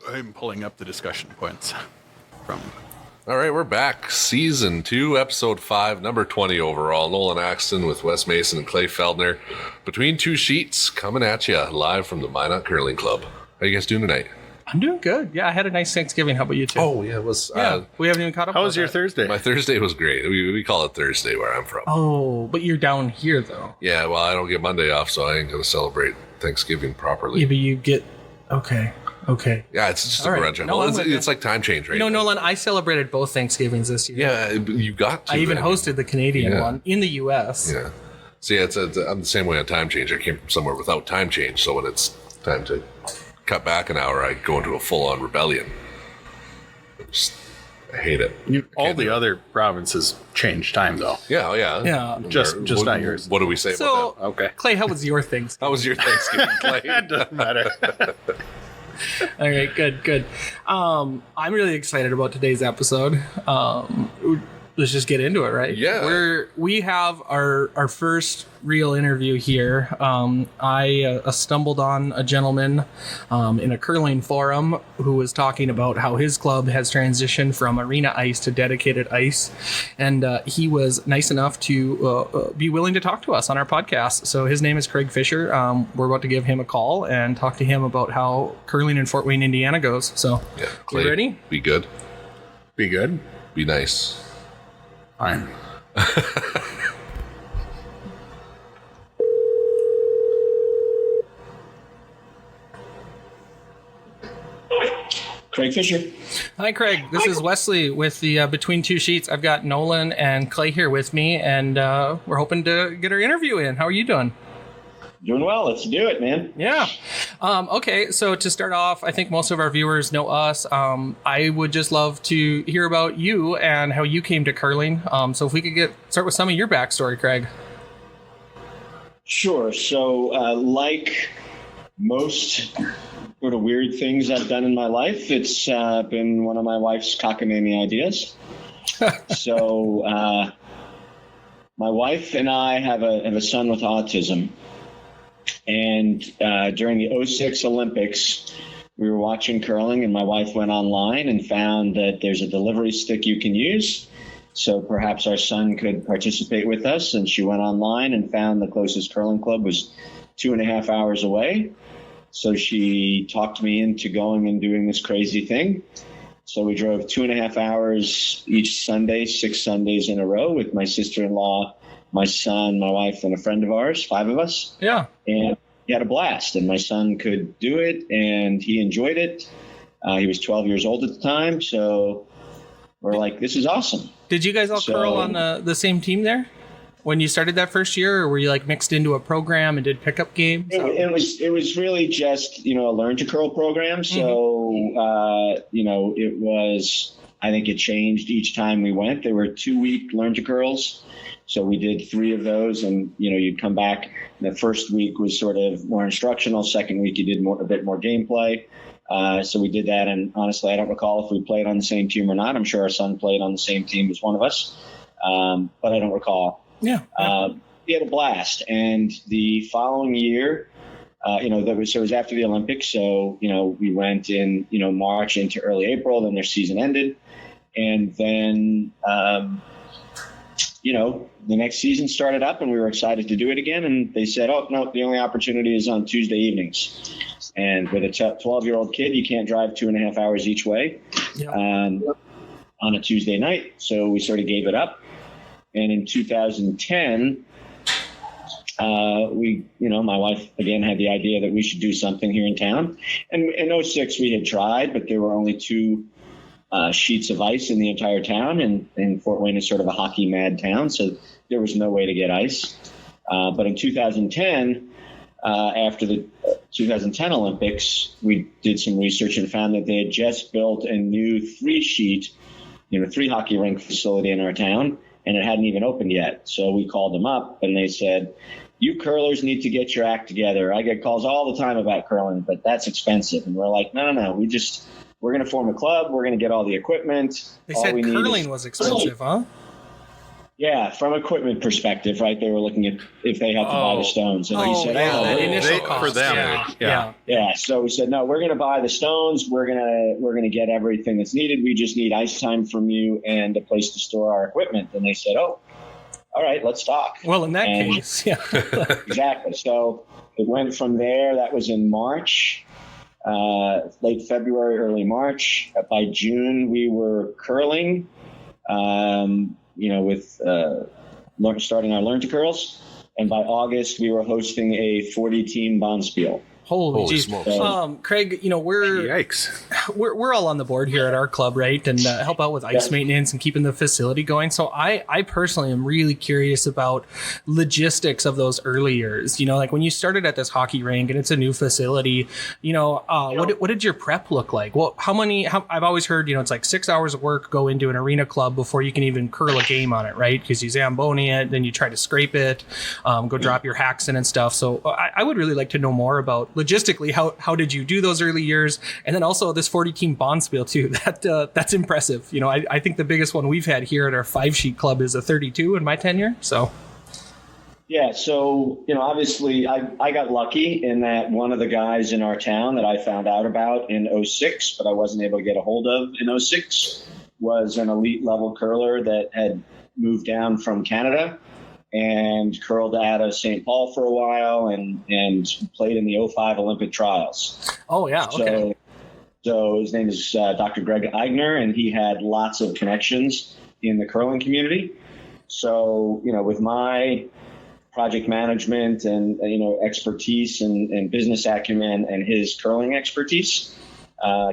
I'm pulling up the discussion points from... All right, we're back. Season 2, Episode 5, number 20 overall. Nolan Axton with Wes Mason and Clay Feldner. Between two sheets, coming at you live from the Minot Curling Club. How you guys doing tonight? I'm doing good. Yeah, I had a nice Thanksgiving. How about you two? Oh, yeah, it was... we haven't even caught up. How was your Thursday? My Thursday was great. We call it Thursday where I'm from. Oh, but you're down here, though. Yeah, well, I don't get Monday off, so I ain't going to celebrate Thanksgiving properly. Yeah, but you get... Okay. Yeah, it's just All a right. grudge. No, it's like time change, right? You know, Nolan, I celebrated both Thanksgivings this year. Yeah, you got to. I even hosted the Canadian one in the U.S. Yeah. See, I'm the same way on time change. I came from somewhere without time change, so when it's time to cut back an hour, I go into a full-on rebellion. I hate it. All the other provinces change time, though. Yeah. Just not yours. What do we say about that? Okay. Clay, how was your Thanksgiving? How was your Thanksgiving, Clay? It doesn't matter. All right, good. I'm really excited about today's episode. Let's just get into it, right? Yeah. We have our first real interview here. I stumbled on a gentleman in a curling forum who was talking about how his club has transitioned from arena ice to dedicated ice, and he was nice enough to be willing to talk to us on our podcast. So his name is Craig Fischer. We're about to give him a call and talk to him about how curling in Fort Wayne, Indiana goes. So, Clay, you ready? Be good. Be good. Be nice. Fine. Craig Fischer. Hi, Craig. This is Wesley with the Between Two Sheets. I've got Nolan and Clay here with me, and we're hoping to get our interview in. How are you doing? Doing well. Let's do it, man. Yeah. Okay, so to start off, I think most of our viewers know us. I would just love to hear about you and how you came to curling. So if we could start with some of your backstory, Craig. Sure. So like most sort of weird things I've done in my life, it's been one of my wife's cockamamie ideas. So my wife and I have a son with autism. And during the 2006 Olympics, we were watching curling, and my wife went online and found that there's a delivery stick you can use. So perhaps our son could participate with us. And she went online and found the closest curling club was 2.5 hours away. So she talked me into going and doing this crazy thing. So we drove 2.5 hours each Sunday, 6 Sundays in a row with my sister-in-law, my son, my wife, and a friend of ours, 5 of us. Yeah. And we had a blast, and my son could do it, and he enjoyed it. He was 12 years old at the time, so we're like, this is awesome. Did you guys all curl on the same team there when you started that first year, or were you like mixed into a program and did pickup games? It was really just, a learn to curl program. So, it was, I think it changed each time we went. There were 2-week learn to curls. So we did 3 of those, and you'd come back. The first week was sort of more instructional. Second week you did a bit more gameplay. So we did that, and honestly, I don't recall if we played on the same team or not. I'm sure our son played on the same team as one of us, but I don't recall. Yeah. We had a blast, and the following year, it was after the Olympics. So we went in March into early April. Then their season ended, and then. The next season started up, and we were excited to do it again. And they said, oh, no, the only opportunity is on Tuesday evenings. And with a 12-year-old kid, you can't drive 2.5 hours each way on a Tuesday night. So we sort of gave it up. And in 2010, my wife, again, had the idea that we should do something here in town. And in 2006, we had tried, but there were only 2 sheets of ice in the entire town, and Fort Wayne is sort of a hockey mad town, so there was no way to get ice. But in 2010, after the 2010 Olympics, we did some research and found that they had just built a new 3-sheet, 3 hockey rink facility in our town, and it hadn't even opened yet. So we called them up, and they said, you curlers need to get your act together. I get calls all the time about curling, but that's expensive. And we're like, no, we're going to form a club. We're going to get all the equipment. They said curling was expensive, huh? Yeah, from equipment perspective, right? They were looking at if they had to buy the stones, and we said, yeah, that we're- initial they- cost. for them. Yeah. yeah. So we said, no, we're going to buy the stones. We're gonna get everything that's needed. We just need ice time from you and a place to store our equipment. And they said, oh, all right, let's talk. Well, in that And- case, yeah. Exactly. So it went from there. That was in March, late February, early March. By June, we were curling. With starting our Learn to Curls. And by August, we were hosting a 40-team bonspiel. Holy geez. smokes. Craig, we're Yikes. we're all on the board here at our club, right? And help out with ice maintenance and keeping the facility going. So I personally am really curious about logistics of those early years. Like when you started at this hockey rink and it's a new facility, what did your prep look like? Well, I've always heard, it's like 6 hours of work go into an arena club before you can even curl a game on it, right? Because you Zamboni it, then you try to scrape it, go drop your hacks in and stuff. So I would really like to know more about logistically, how did you do those early years? And then also this 40-team bonspiel too. That's impressive. I think the biggest one we've had here at our 5-sheet club is a 32 in my tenure. So yeah, so obviously I got lucky in that one of the guys in our town that I found out about in 06, but I wasn't able to get a hold of in 06, was an elite level curler that had moved down from Canada and curled out of St. Paul for a while and played in the 05 Olympic trials. Oh, yeah. Okay. So his name is Dr. Greg Eigner, and he had lots of connections in the curling community. So, with my project management and, expertise and business acumen and his curling expertise,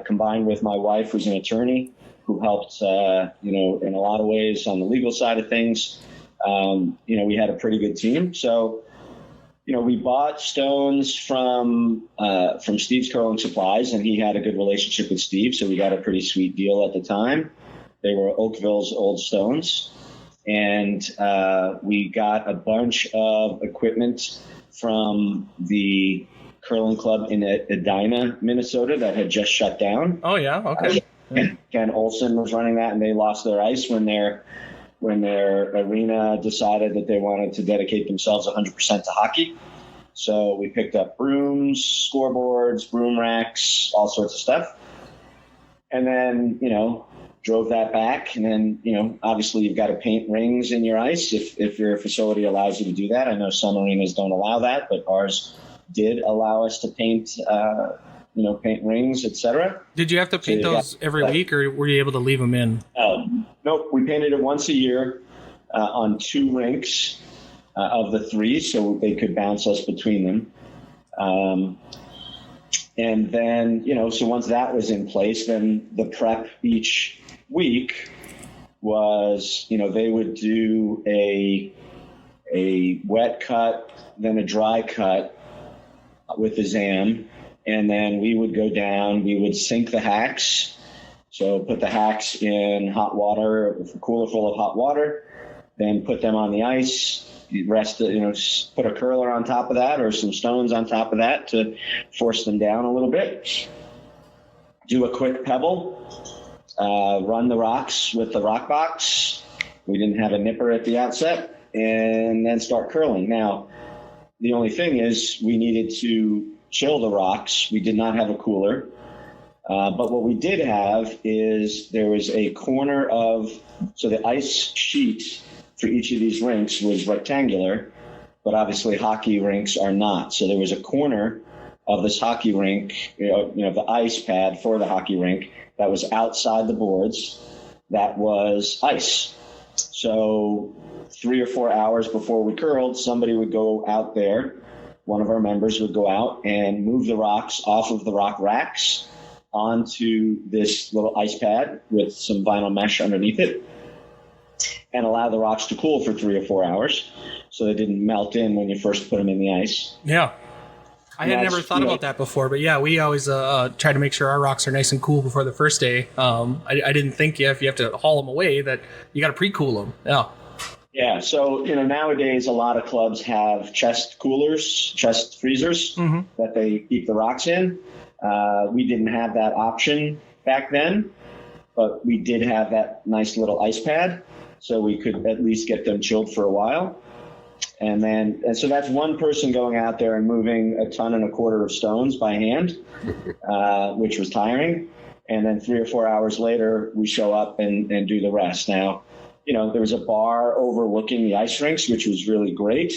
combined with my wife, who's an attorney, who helped, in a lot of ways on the legal side of things, we had a pretty good team. So, we bought stones from Steve's Curling Supplies, and he had a good relationship with Steve, so we got a pretty sweet deal at the time. They were Oakville's old stones, and we got a bunch of equipment from the curling club in Edina, Minnesota, that had just shut down. Oh yeah, okay. Ken Olson was running that, and they lost their ice when their arena decided that they wanted to dedicate themselves 100% to hockey. So we picked up brooms, scoreboards, broom racks, all sorts of stuff. And then, drove that back. And then, obviously you've got to paint rings in your ice if your facility allows you to do that. I know some arenas don't allow that, but ours did allow us to paint paint rings, etc. Did you have to paint those every week, or were you able to leave them in? Nope. We painted it once a year on 2 rinks of the 3, so they could bounce us between them. And then, so once that was in place, then the prep each week was, they would do a wet cut, then a dry cut with the ZAM. And then we would go down, we would sink the hacks. So put the hacks in hot water, a cooler full of hot water, then put them on the ice, put a curler on top of that or some stones on top of that to force them down a little bit. Do a quick pebble, run the rocks with the rock box. We didn't have a nipper at the outset, and then start curling. Now, the only thing is we needed to chill the rocks. We did not have a cooler. But what we did have is there was a corner so the ice sheet for each of these rinks was rectangular, but obviously hockey rinks are not. So there was a corner of this hockey rink, the ice pad for the hockey rink that was outside the boards that was ice. So 3 or 4 hours before we curled, somebody would go out there. One of our members would go out and move the rocks off of the rock racks onto this little ice pad with some vinyl mesh underneath it and allow the rocks to cool for 3 or 4 hours so they didn't melt in when you first put them in the ice. Yeah. I had never thought about that before, but yeah, we always try to make sure our rocks are nice and cool before the first day. I didn't think if you have to haul them away that you got to pre-cool them. Yeah. Yeah, so nowadays a lot of clubs have chest freezers that they keep the rocks in. We didn't have that option back then, but we did have that nice little ice pad. so we could at least get them chilled for a while. And so that's one person going out there and moving 1.25 tons of stones by hand, which was tiring. And then 3 or 4 hours later, we show up and do the rest. Now, there was a bar overlooking the ice rinks, which was really great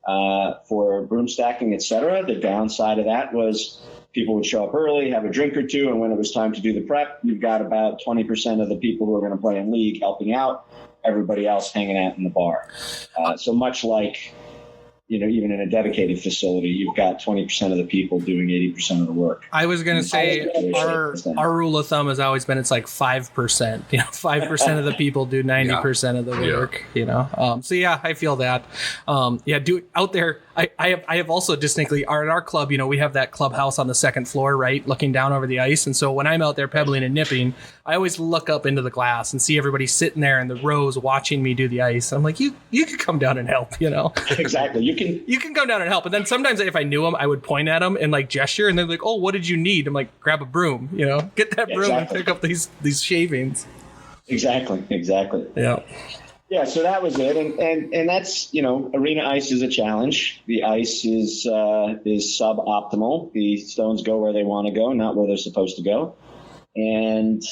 for broom stacking, etc. The downside of that was people would show up early, have a drink or two, and when it was time to do the prep, you've got about 20% of the people who are going to play in league helping out, everybody else hanging out in the bar. So much like, even in a dedicated facility, you've got 20% of the people doing 80% of the work. I was going to say our rule of thumb has always been it's like 5%. 5% of the people do 90% of the work. So yeah, I feel that. Do out there. I have also distinctly at our club. We have that clubhouse on the second floor, right, looking down over the ice. And so when I'm out there pebbling and nipping, I always look up into the glass and see everybody sitting there in the rows watching me do the ice. I'm like, you could come down and help. Exactly. You can come down and help. And then sometimes if I knew them, I would point at them and like gesture, and they're like, "Oh, what did you need?" I'm like, "Grab a broom, get that broom and pick up these shavings." Exactly. Yeah. Yeah. So that was it, and that's arena ice is a challenge. The ice is suboptimal. The stones go where they want to go, not where they're supposed to go, and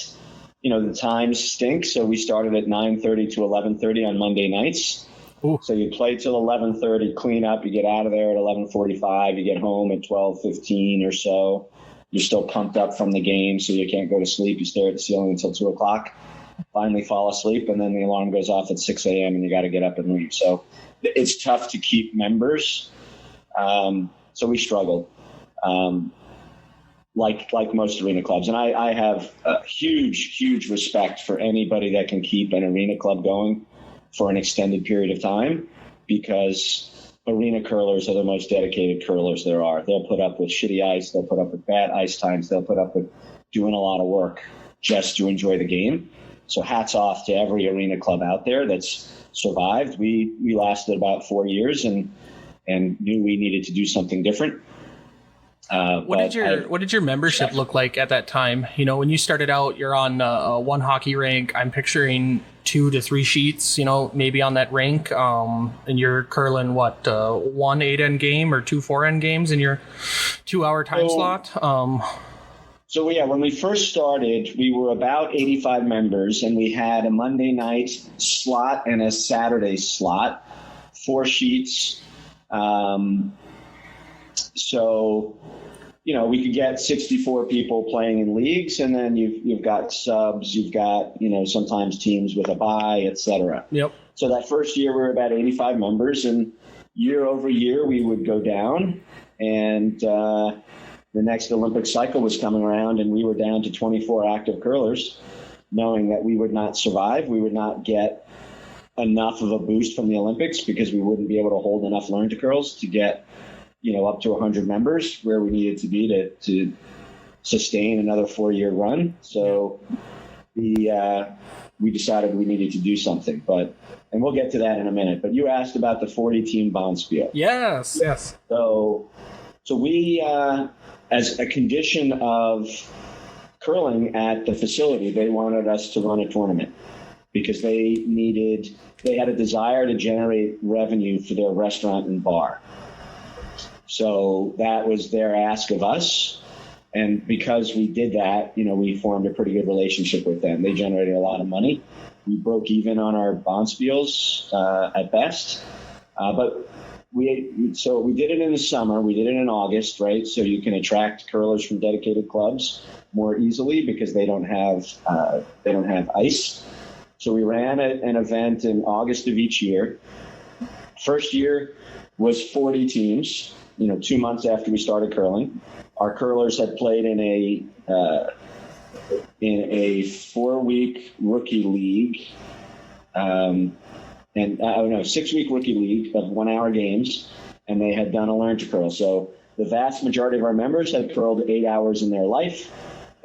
the times stink. So we started at 9:30 to 11:30 on Monday nights. Ooh. So you play till 11:30, clean up, you get out of there at 11:45, you get home at 12:15 or so. You're still pumped up from the game, so you can't go to sleep. You stare at the ceiling until 2 o'clock, finally fall asleep, and then the alarm goes off at 6 a.m. and you got to get up and leave. So it's tough to keep members. So we struggled, like most arena clubs. And I have a huge respect for anybody that can keep an arena club going for an extended period of time, because arena curlers are the most dedicated curlers there are. They'll put up with shitty ice. They'll put up with bad ice times. They'll put up with doing a lot of work just to enjoy the game. So hats off to every arena club out there that's survived. We lasted about 4 years and knew we needed to do something different. What did your membership look like at that time? When you started out, you're on one hockey rink. I'm picturing 2 to 3 sheets, maybe on that rink. And you're curling one 8-end game or 2 4-end games in your 2-hour time slot. So when we first started, we were about 85 members, and we had a Monday night slot and a Saturday slot, 4 sheets. So we could get 64 people playing in leagues, and then you've got subs, you've got, sometimes teams with a bye, etc. Yep. So that first year we were about 85 members, and year over year we would go down, and the next Olympic cycle was coming around, and we were down to 24 active curlers, knowing that we would not survive. We would not get enough of a boost from the Olympics because we wouldn't be able to hold enough learn to curls to get up to 100 members where we needed to be to sustain another 4-year run. So we decided we needed to do something, and we'll get to that in a minute. But you asked about the 40-team Bonspiel. Yes. So we, as a condition of curling at the facility, they wanted us to run a tournament because they had a desire to generate revenue for their restaurant and bar. So that was their ask of us. And because we did that, we formed a pretty good relationship with them. They generated a lot of money. We broke even on our Bonspiels at best. But we did it in the summer. We did it in August, right? So you can attract curlers from dedicated clubs more easily because they don't have ice. So we ran an event in August of each year. First year was 40 teams. 2 months after we started curling, our curlers had played in a 4-week rookie league, 6-week rookie league of 1-hour games, and they had done a learn to curl. So the vast majority of our members had curled 8 hours in their life,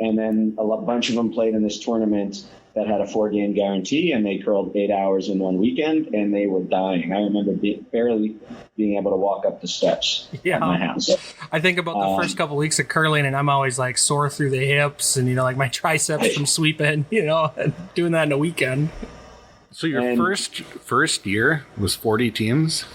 and then a bunch of them played in this tournament that had a 4-game guarantee, and they curled 8 hours in one weekend, and they were dying. I remember barely being able to walk up the steps at my house. I think about the first couple of weeks of curling, and I'm always like sore through the hips and, like my triceps from sweeping, and doing that in a weekend. So your And- first year was 40 teams?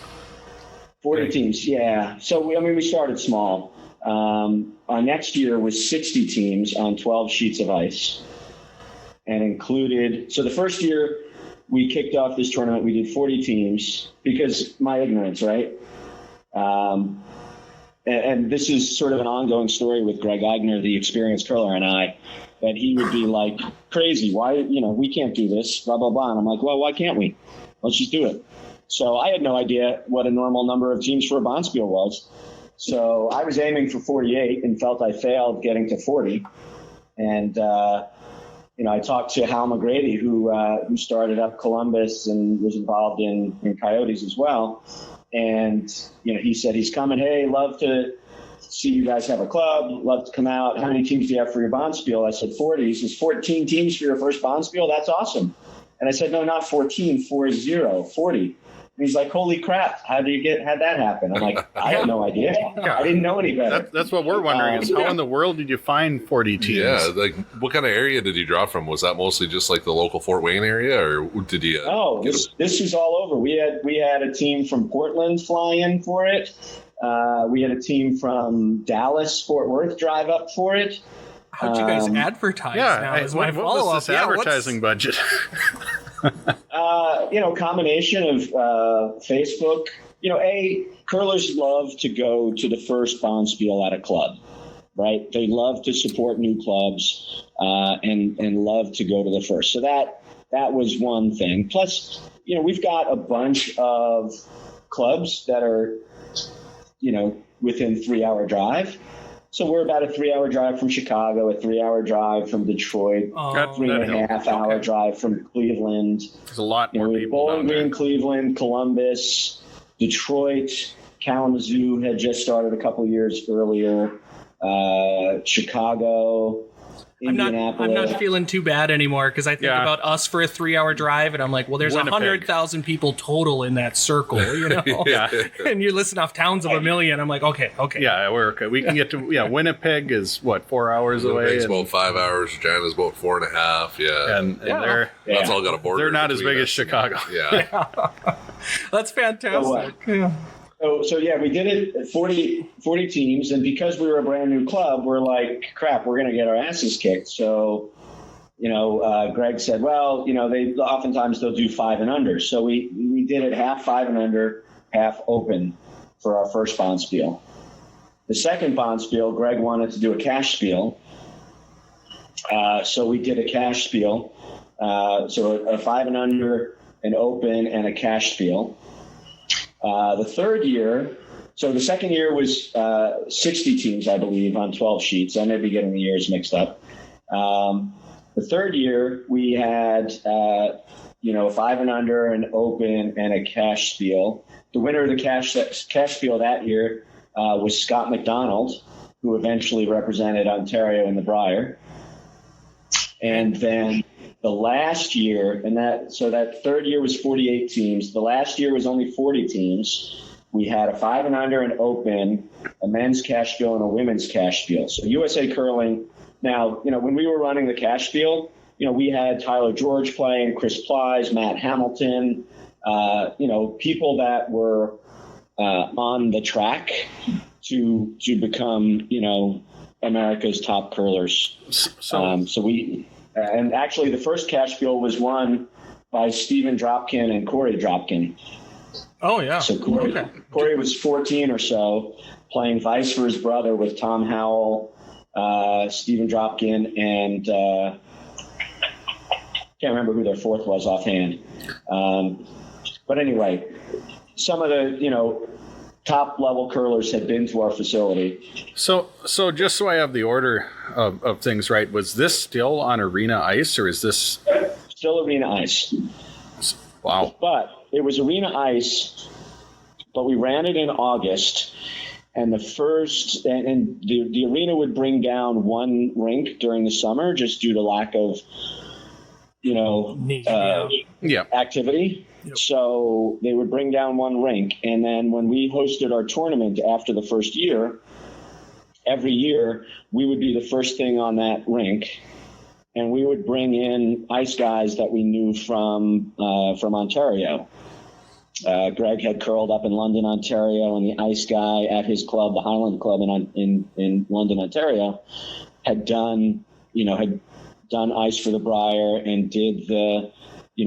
40 teams, yeah. So, we started small. Our next year was 60 teams on 12 sheets of ice and included, so the first year we kicked off this tournament, we did 40 teams because my ignorance, right? And this is sort of an ongoing story with Greg Eigner, the experienced curler, and I, that he would be like, crazy, why, we can't do this, blah, blah, blah. And I'm like, well, why can't we? Let's just do it. So I had no idea what a normal number of teams for a Bonspiel was. So I was aiming for 48 and felt I failed getting to 40. And, I talked to Hal McGrady, who started up Columbus and was involved in Coyotes as well. And, he said he's coming. Hey, love to see you guys have a club. Love to come out. How many teams do you have for your Bonspiel? I said 40. He says 14 teams for your first Bonspiel? That's awesome. And I said, no, not 14, 40. And he's like, holy crap, how'd that happen? I'm like, I have no idea. I didn't know any better. That's what we're wondering is how in the world did you find 40 teams? Yeah, like what kind of area did you draw from? Was that mostly just like the local Fort Wayne area, or did you? This was all over. We had a team from Portland fly in for it. We had a team from Dallas, Fort Worth drive up for it. How'd you guys advertise now? Is my what follow-up. was this advertising budget? Combination of Facebook. Curlers love to go to the first Bonspiel at a club, right? They love to support new clubs and love to go to the first. So that was one thing. Plus, we've got a bunch of clubs that are, within 3-hour drive. So we're about a 3-hour drive from Chicago, a 3-hour drive from Detroit, 3.5-hour drive from Cleveland. There's a lot more people Bowling down there. Green, Cleveland, Columbus, Detroit, Kalamazoo had just started a couple years earlier. Chicago, Indianapolis. I'm not feeling too bad anymore because I think about us for a 3-hour drive, and I'm like, well, there's Winnipeg. 100,000 people total in that circle, Yeah. And you're listing off towns of 1 million. I'm like, okay. Yeah, we're okay. We can get to Winnipeg is what, 4 hours away? Winnipeg's about 5 hours. Regina's about 4.5. Yeah, And they're that's all got a border. they're not as between big us. as Chicago. Yeah. That's fantastic. So we did it 40 teams, and because we were a brand new club, we're like, crap, we're going to get our asses kicked. So, Greg said, well, they'll do 5 and under. So we did it half 5 and under, half open for our first Bonspiel. The second Bonspiel, Greg wanted to do a cash spiel. So we did a cash spiel. So a 5 and under, an open, and a cash spiel. The third year, so the second year was 60 teams, I believe, on 12 sheets. I may be getting the years mixed up. The third year, we had, a 5 and under, an open, and a cash spiel. The winner of the cash spiel that year was Scott McDonald, who eventually represented Ontario in the Brier. And then the last year, that third year was 48 teams. The last year was only 40 teams. We had a 5 and under, an open, a men's cash spiel, and a women's cash spiel. So USA Curling. Now, when we were running the cash spiel, we had Tyler George playing, Chris Plies, Matt Hamilton, people that were on the track to become, America's top curlers. And actually the first cash spiel was won by Steven Dropkin and Corey Dropkin. Oh, yeah. So Corey was 14 or so, playing vice for his brother with Tom Howell, Steven Dropkin, and can't remember who their fourth was offhand. But anyway, some of the, top level curlers had been to our facility. So just so I have the order of things right, was this still on arena ice or is this Still arena ice. wow? But it was arena ice, but we ran it in August, and the arena would bring down one rink during the summer just due to lack of activity. Yep. So they would bring down one rink, and then when we hosted our tournament after the first year, every year we would be the first thing on that rink, and we would bring in ice guys that we knew from Ontario. Greg had curled up in London, Ontario, and the ice guy at his club, the Highland Club in London, Ontario, had done ice for the Briar and did the,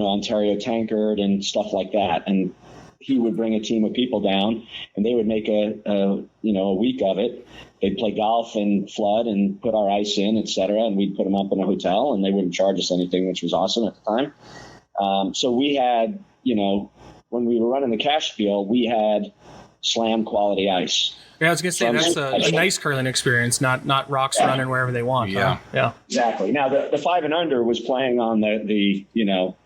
Ontario Tankard and stuff like that. And he would bring a team of people down, and they would make a week of it. They'd play golf and flood and put our ice in, et cetera, and we'd put them up in a hotel, and they wouldn't charge us anything, which was awesome at the time. So we had, when we were running the cash field, we had slam quality ice. Yeah, I was going to say, that's a nice curling experience, not rocks running wherever they want. Yeah. Huh? Yeah. Exactly. Now, the 5 and under was playing on the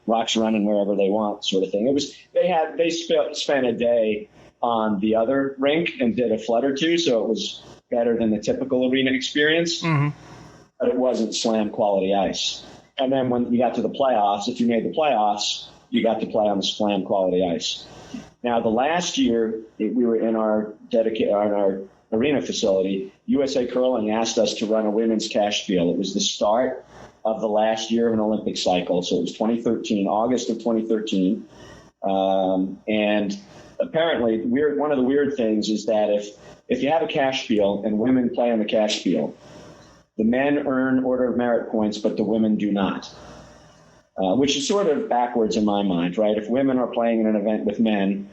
rocks running wherever they want sort of thing. It was, they spent a day on the other rink and did a flood or two, so it was better than the typical arena experience, but it wasn't slam quality ice. And then when you got to the playoffs, if you made the playoffs, you got to play on the slam quality ice. Now, the last year we were in our arena facility, USA Curling asked us to run a women's cash field. It was the start of the last year of an Olympic cycle. So it was 2013, August of 2013. And apparently one of the weird things is that if you have a cash field and women play on the cash field, the men earn order of merit points, but the women do not. Which is sort of backwards in my mind, right? If women are playing in an event with men,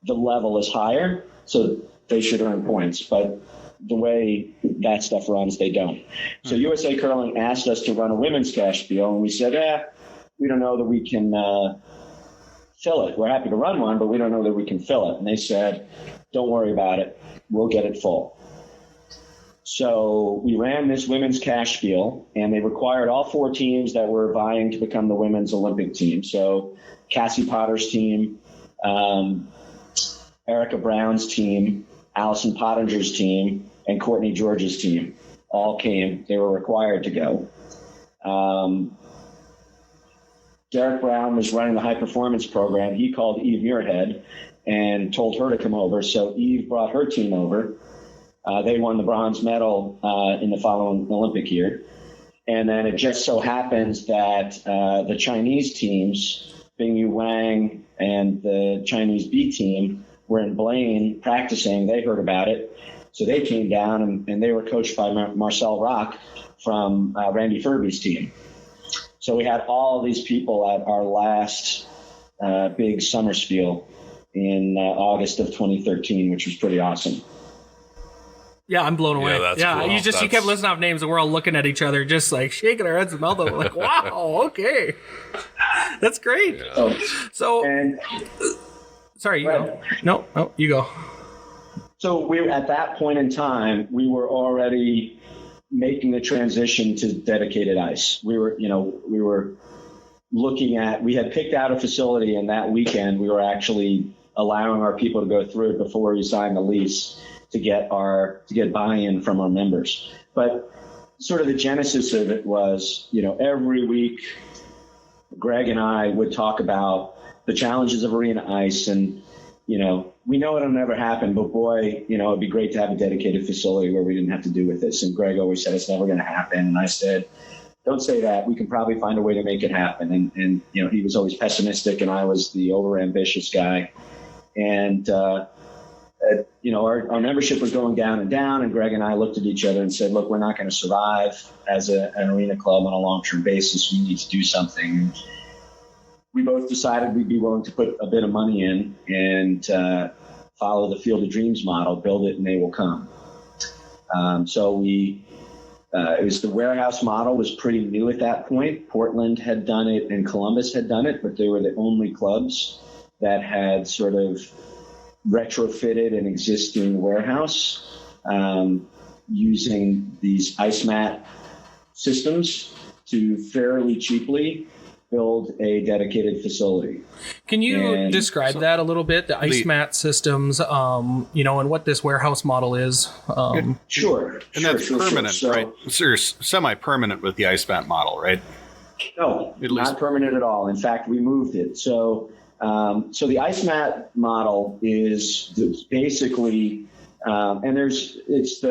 the level is higher, so they should earn points. But the way that stuff runs, they don't. So USA Curling asked us to run a women's cash field, and we said, we don't know that we can fill it. We're happy to run one, but we don't know that we can fill it. And they said, don't worry about it. We'll get it full. So we ran this women's cash field, and they required all 4 teams that were vying to become the women's Olympic team. So Cassie Potter's team, Erica Brown's team, Allison Pottinger's team, and Courtney George's team all came. They were required to go. Derek Brown was running the high performance program. He called Eve Muirhead and told her to come over. So Eve brought her team over. They won the bronze medal in the following Olympic year. And then it just so happens that the Chinese teams, Bingyu Wang and the Chinese B team, were in Blaine practicing. They heard about it. So they came down, and they were coached by Marcel Rock from Randy Furby's team. So we had all these people at our last big summer spiel in August of 2013, which was pretty awesome. Yeah, I'm blown away. Yeah, cool. You kept listing off names, and we're all looking at each other, just like shaking our heads and mouth open, like, wow, okay. That's great. Yeah. Sorry, you go. No, you go. So at that point in time, we were already making the transition to dedicated ice. We were looking at, we had picked out a facility, and that weekend we were actually allowing our people to go through it before we signed the lease to get buy-in from our members. But sort of the genesis of it was, every week Greg and I would talk about the challenges of arena ice, and we know it'll never happen, but boy, it'd be great to have a dedicated facility where we didn't have to do with this. And Greg always said it's never going to happen, and I said, don't say that. We can probably find a way to make it happen. And he was always pessimistic, and I was the over-ambitious guy. And our membership was going down, and Greg and I looked at each other and said, look, we're not going to survive as an arena club on a long-term basis. We need to do something. We both decided we'd be willing to put a bit of money in and follow the Field of Dreams model, build it and they will come. It was the warehouse model, was pretty new at that point. Portland had done it and Columbus had done it, but they were the only clubs that had sort of retrofitted an existing warehouse using these ice mat systems to fairly cheaply build a dedicated facility. Can you describe that a little bit, the ice mat systems, and what this warehouse model is? Sure. And that's permanent, right? So you're semi-permanent with the ice mat model, right? No, not permanent at all. In fact, we moved it. So the ice mat model is basically, ISNS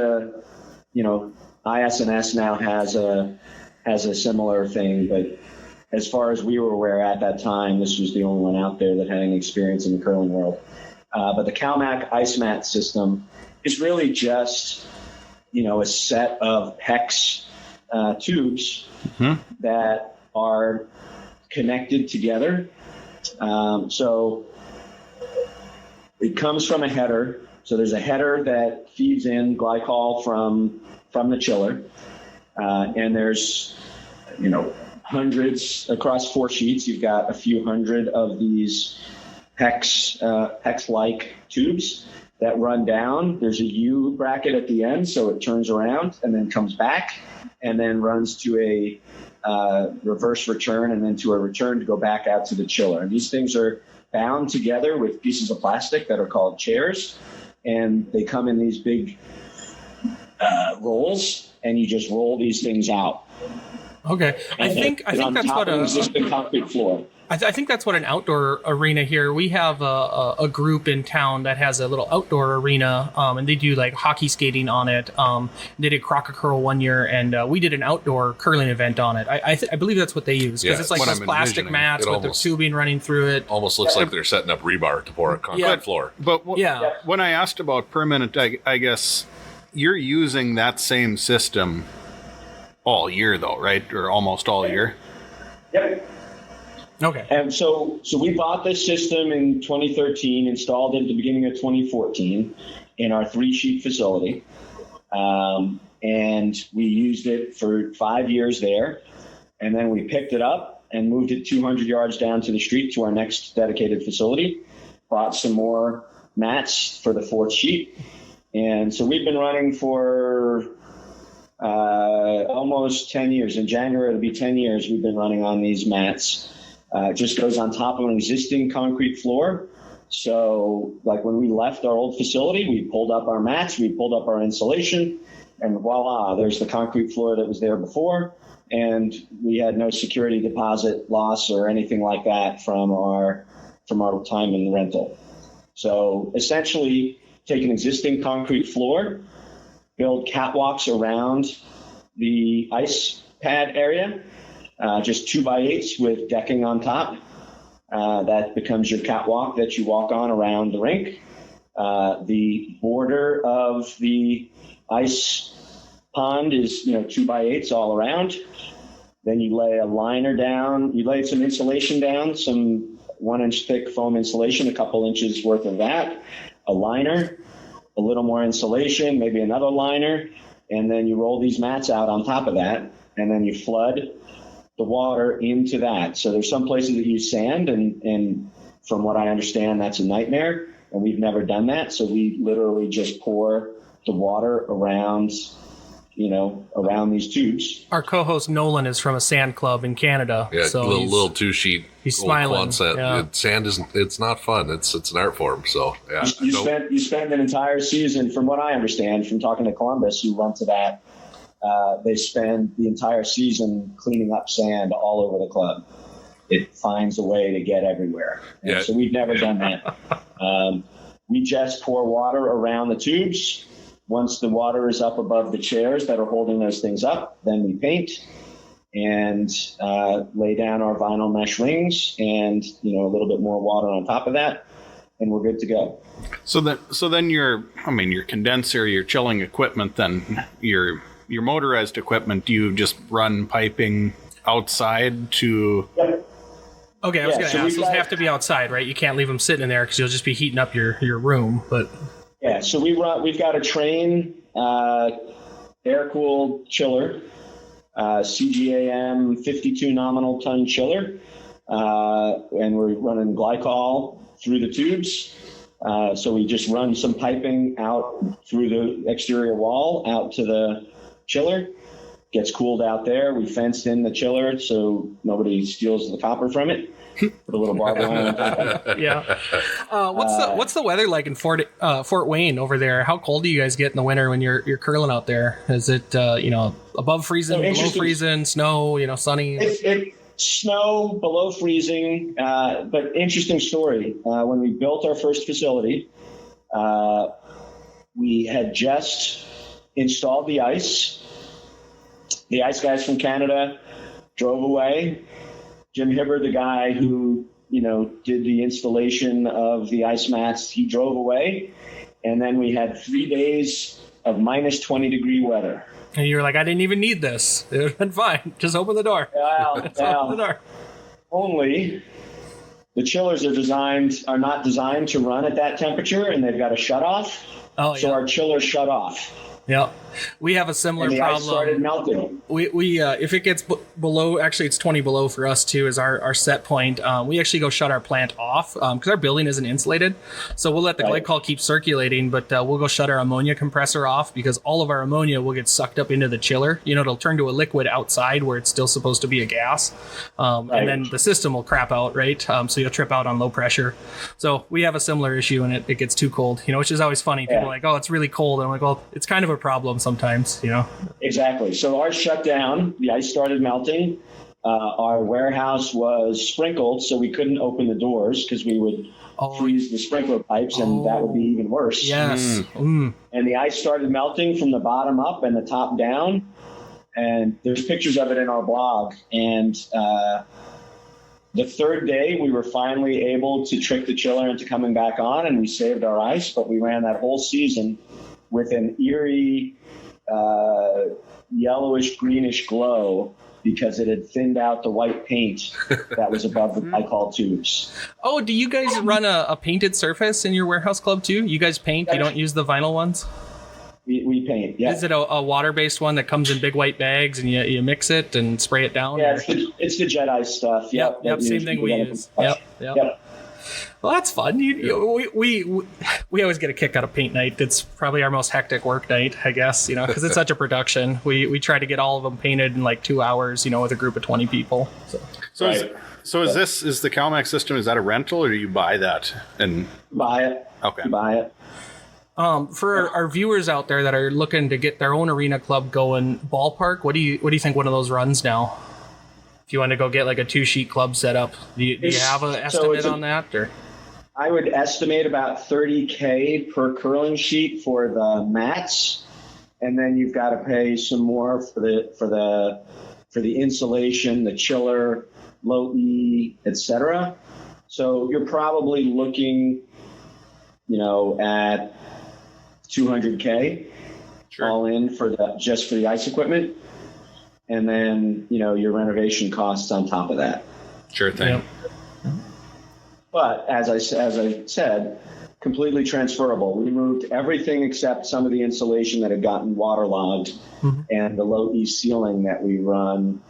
now has a similar thing, but as far as we were aware at that time, this was the only one out there that had any experience in the curling world. But the CalMac ice mat system is really just, a set of PEX tubes that are connected together. So it comes from a header. So there's a header that feeds in glycol from the chiller. And there's, hundreds across 4 sheets. You've got a few hundred of these PEX-like tubes that run down. There's a U bracket at the end, so it turns around and then comes back and then runs to a reverse return and then to a return to go back out to the chiller. And these things are bound together with pieces of plastic that are called chairs, and they come in these big rolls, and you just roll these things out. Okay, I think that's what existing concrete floor. I think that's what an outdoor arena here. We have a group in town that has a little outdoor arena, and they do like hockey skating on it. They did croc curl one year, and we did an outdoor curling event on it. I believe that's what they use, because it's like those plastic mats with the tubing running through it. Almost looks like they're setting up rebar to pour a concrete floor. But when I asked about permanent, I guess you're using that same system all year, though, right? Or almost all year? Yep. Okay. And so we bought this system in 2013, installed it at the beginning of 2014 in our 3-sheet facility. And we used it for 5 years there. And then we picked it up and moved it 200 yards down to the street to our next dedicated facility, bought some more mats for the 4th sheet. And so we've been running for almost 10 years. In January, it'll be 10 years we've been running on these mats. It just goes on top of an existing concrete floor. So like when we left our old facility, we pulled up our mats, we pulled up our insulation, and voila, there's the concrete floor that was there before. And we had no security deposit loss or anything like that from our time in the rental. So essentially take an existing concrete floor, build catwalks around the ice pad area, just 2x8s with decking on top. That becomes your catwalk that you walk on around the rink. The border of the ice pond is 2x8s all around. Then you lay a liner down, you lay some insulation down, some 1-inch thick foam insulation, a couple inches worth of that, a liner, a little more insulation, maybe another liner, and then you roll these mats out on top of that, and then you flood the water into that. So there's some places that use sand, and from what I understand, that's a nightmare, and we've never done that. So we literally just pour the water around these tubes. Our co-host Nolan is from a sand club in Canada. Yeah, so little 2-sheet. He's smiling. Sand isn't. It's not fun. It's an art form. So yeah. You spend an entire season, from what I understand, from talking to Columbus, who went to that. They spend the entire season cleaning up sand all over the club. It finds a way to get everywhere. And so we've never done that. We just pour water around the tubes. Once the water is up above the chairs that are holding those things up, then we paint and lay down our vinyl mesh rings and a little bit more water on top of that, and we're good to go. So then your condenser, your chilling equipment, then your motorized equipment, do you just run piping outside to? Yep. Okay, I was going to ask. Those have to be outside, right? You can't leave them sitting in there because you'll just be heating up your room. But yeah, so we've got a Train air-cooled chiller, CGAM 52 nominal ton chiller, and we're running glycol through the tubes. So we just run some piping out through the exterior wall out to the chiller. Gets cooled out there. We fenced in the chiller so nobody steals the copper from it. Put a little barbed wire on top of it. Yeah. What's the weather like in Fort Wayne over there? How cold do you guys get in the winter when you're curling out there? Is it above freezing, below freezing, snow, sunny? It's snow, below freezing, but interesting story. When we built our first facility, we had just installed the ice, The ice guys from Canada drove away. Jim Hibbard, the guy who, did the installation of the ice mats, he drove away. And then we had 3 days of minus 20 degree weather. And you were like, I didn't even need this. It would have been fine. Just open the door. Well, Open the door. Only the chillers are not designed to run at that temperature, and they've got a shut off. Oh, yeah. So our chillers shut off. Yeah, we have a similar and the problem. Ice started melting. We if it gets below, actually it's 20 below for us too, is our set point. We actually go shut our plant off because our building isn't insulated. So we'll let the glycol keep circulating, but we'll go shut our ammonia compressor off because all of our ammonia will get sucked up into the chiller. It'll turn to a liquid outside where it's still supposed to be a gas, and then the system will crap out, right? So you'll trip out on low pressure. So we have a similar issue, and it gets too cold, which is always funny. People are like, oh, it's really cold. And I'm like, well, it's kind of a problem sometimes, Exactly. So ours shut down. The ice started melting. Our warehouse was sprinkled, so we couldn't open the doors because we would freeze the sprinkler pipes, and that would be even worse. Yes. And the ice started melting from the bottom up and the top down. And there's pictures of it in our blog. And the third day, we were finally able to trick the chiller into coming back on, and we saved our ice. But we ran that whole season with an eerie yellowish greenish glow because it had thinned out the white paint that was above the glycol tubes. Oh, do you guys run a painted surface in your warehouse club too? You guys paint? You don't use the vinyl ones? We paint, yeah. Is it a water-based one that comes in big white bags and you mix it and spray it down? Yeah, it's the Jedi stuff. Yep, same thing we use. Yep. Well, that's fun. We always get a kick out of paint night. It's probably our most hectic work night, I guess, because it's such a production. We try to get all of them painted in like 2 hours, with a group of 20 people. So is the CalMax system, is that a rental or do you buy that? And buy it. Okay. Buy it. For our viewers out there that are looking to get their own arena club going, ballpark, what do you think one of those runs now? If you want to go get like a 2-sheet club set up, do you have an estimate on that? Or I would estimate about $30,000 per curling sheet for the mats, and then you've got to pay some more for the insulation, the chiller, low E, etc. So you're probably looking, at $200,000 all in just for the ice equipment. And then, your renovation costs on top of that. Sure thing. Yep. But as I said, completely transferable. We moved everything except some of the insulation that had gotten waterlogged and the low E ceiling that we run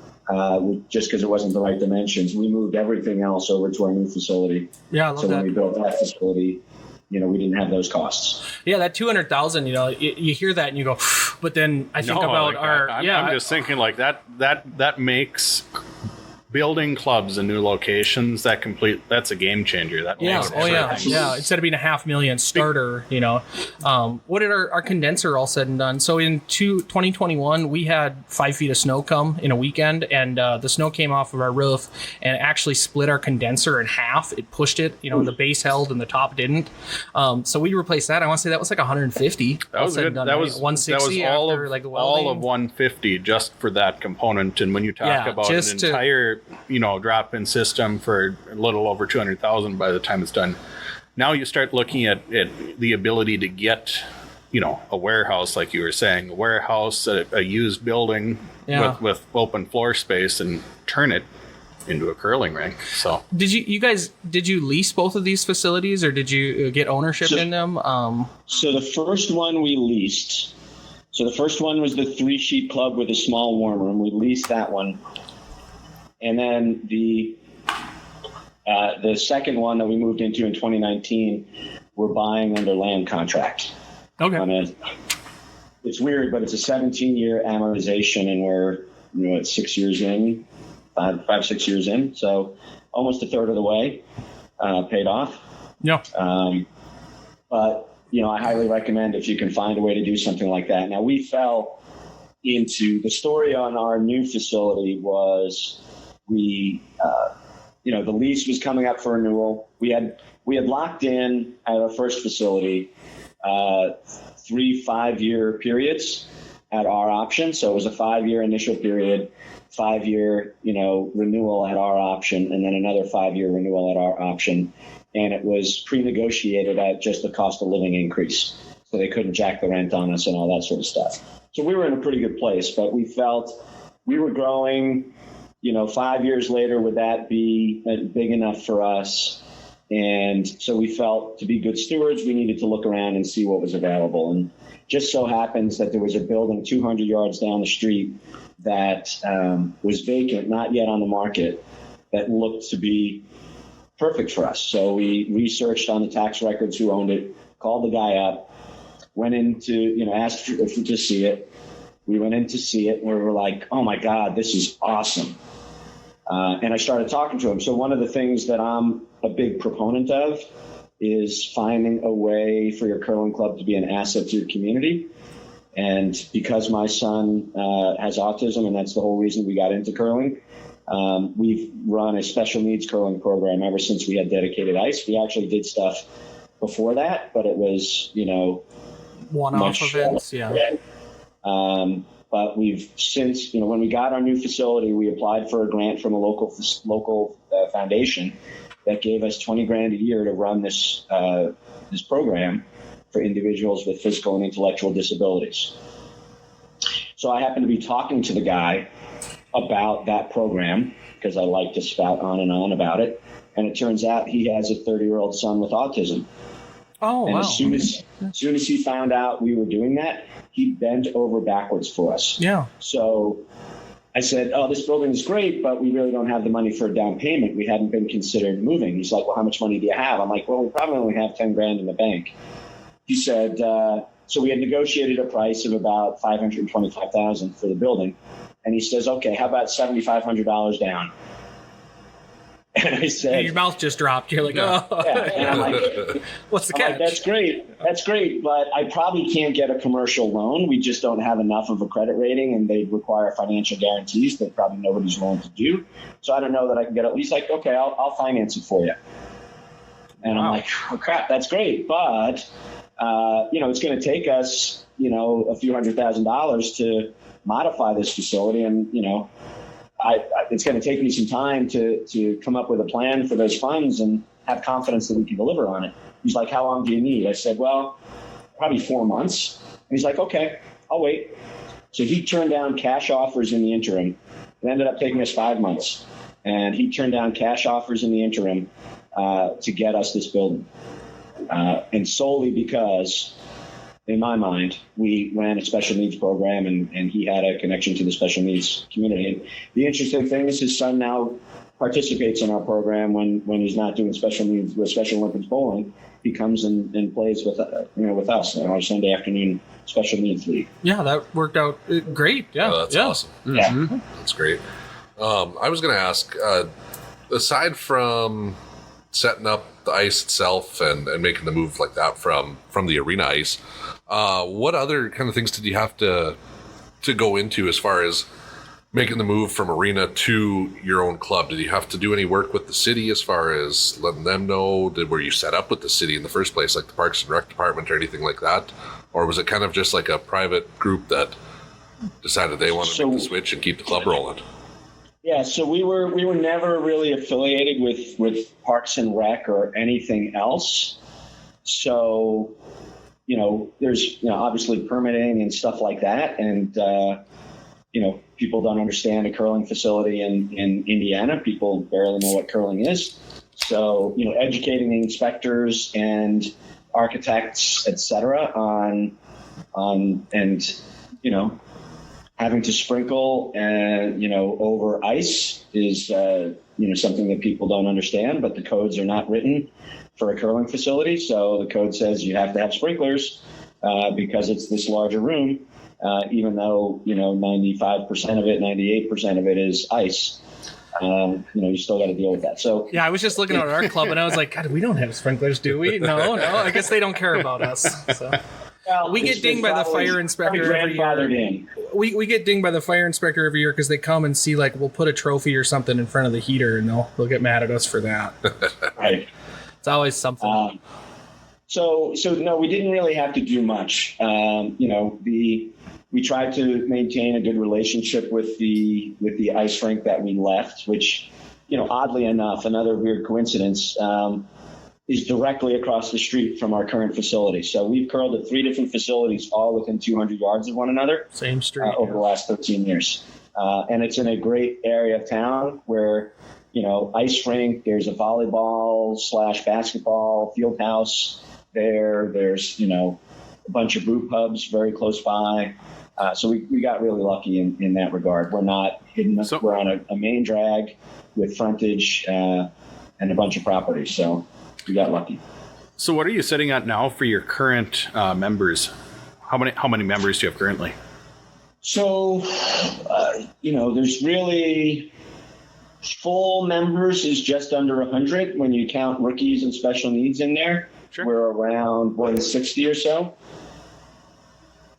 just because it wasn't the right dimensions. We moved everything else over to our new facility. Yeah, I love that. So when we built that facility, we didn't have those costs. Yeah, that $200,000, you hear that and you go, but then I think about I'm just thinking like that makes building clubs in new locations that's a game changer. That makes instead of being a $500,000 starter, what did our condenser all said and done? So in 2021 we had 5 feet of snow come in a weekend, and the snow came off of our roof and actually split our condenser in half. It pushed it, the base held and the top didn't. So we replaced that. I want to say that was like 150. That was good. That was 160. That was all of 150 just for that component. And when you talk about an entire drop-in system for a little over 200,000 by the time it's done. Now you start looking at the ability to get, a warehouse, like you were saying, a used building with open floor space and turn it into a curling rink. So did you lease both of these facilities or did you get ownership in them? So the first one we leased. So the first one was the 3-sheet club with a small warm room. We leased that one. And then the second one that we moved into in 2019, we're buying under land contract. Okay. It's weird, but it's a 17-year amortization, and we're at 6 years in, 6 years in, so almost a third of the way paid off. Yeah. But I highly recommend if you can find a way to do something like that. Now we fell into the story on our new facility was. The lease was coming up for renewal. We had locked in at our first facility 3 5-year periods, at our option. So it was a 5-year initial period, 5-year, renewal at our option, and then another 5-year renewal at our option. And it was pre-negotiated at just the cost of living increase. So they couldn't jack the rent on us and all that sort of stuff. So we were in a pretty good place, but we felt we were growing, 5 years later, would that be big enough for us? And so we felt, to be good stewards, we needed to look around and see what was available. And just so happens that there was a building 200 yards down the street that was vacant, not yet on the market, that looked to be perfect for us. So we researched on the tax records who owned it, called the guy up, went into, asked to see it. We went in to see it, and we were like, oh my God, this is awesome. And I started talking to him. So one of the things that I'm a big proponent of is finding a way for your curling club to be an asset to your community. And because my son has autism, and that's the whole reason we got into curling, we've run a special needs curling program ever since we had dedicated ice. We actually did stuff before that, but it was, one-off events, yeah. But we've since, when we got our new facility, we applied for a grant from a local foundation that gave us $20,000 a year to run this program for individuals with physical and intellectual disabilities. So I happened to be talking to the guy about that program because I like to spout on and on about it. And it turns out he has a 30-year-old son with autism. Oh, and wow. As soon as he found out we were doing that, he bent over backwards for us. Yeah. So I said, oh, this building is great, but we really don't have the money for a down payment. We hadn't been considered moving. He's like, well, how much money do you have? I'm like, well, we probably only have $10,000 in the bank. He said, so we had negotiated a price of about $525,000 for the building. And he says, okay, how about $7,500 down? And I said, your mouth just dropped. You're like, oh, yeah. And I'm like, what's the catch? Like, that's great, but I probably can't get a commercial loan. We just don't have enough of a credit rating, and they require financial guarantees that probably nobody's willing to do. So I don't know that I can get at least like, okay, I'll finance it for you. And I'm like, oh crap, that's great, but it's going to take us, a few $100,000 to modify this facility, and it's going to take me some time to come up with a plan for those funds and have confidence that we can deliver on it. He's like, how long do you need? I said, well, probably 4 months. And he's like, okay, I'll wait. So he turned down cash offers in the interim. It ended up taking us 5 months. And he turned down cash offers in the interim to get us this building. And solely because, in my mind, we ran a special needs program, and he had a connection to the special needs community. And the interesting thing is his son now participates in our program when he's not doing special needs with Special Olympics bowling. He comes and plays with us in our Sunday afternoon special needs league. Yeah, that worked out great. Yeah, that's awesome. Mm-hmm. Yeah, that's great. I was going to ask, aside from setting up the ice itself and making the move like that from the arena ice, what other kind of things did you have to go into as far as making the move from arena to your own club? Did you have to do any work with the city as far as letting them know? Were you set up with the city in the first place, like the Parks and Rec department or anything like that? Or was it kind of just like a private group that decided they wanted to make the switch and keep the club rolling? Yeah, so we were never really affiliated with Parks and Rec or anything else. So, there's obviously permitting and stuff like that, and people don't understand a curling facility in Indiana. People barely know what curling is. So, educating the inspectors and architects, et cetera, on having to sprinkle over ice is something that people don't understand, but the codes are not written for a curling facility. So the code says you have to have sprinklers because it's this larger room, even though 95% of it, 98% of it is ice. You still got to deal with that. So yeah, I was just looking at our club and I was like, God, we don't have sprinklers, do we? No, I guess they don't care about us. So. Well, we get dinged by the fire inspector every year. We get dinged by the fire inspector every year because they come and see, like, we'll put a trophy or something in front of the heater and they'll get mad at us for that. Right. It's always something. So no, we didn't really have to do much. We we tried to maintain a good relationship with the ice rink that we left, which, oddly enough, another weird coincidence, is directly across the street from our current facility. So we've curled at 3 different facilities, all within 200 yards of one another. Same street. Over the last 13 years. And it's in a great area of town where, ice rink, there's a volleyball / basketball field house there. There's, a bunch of brew pubs very close by. So we got really lucky in that regard. We're not hidden. We're on a main drag with frontage and a bunch of properties. So we got lucky. So what are you sitting at now for your current members? How many members do you have currently? So, there's really full members is just under 100 when you count rookies and special needs in there. Sure. We're around 160 or so,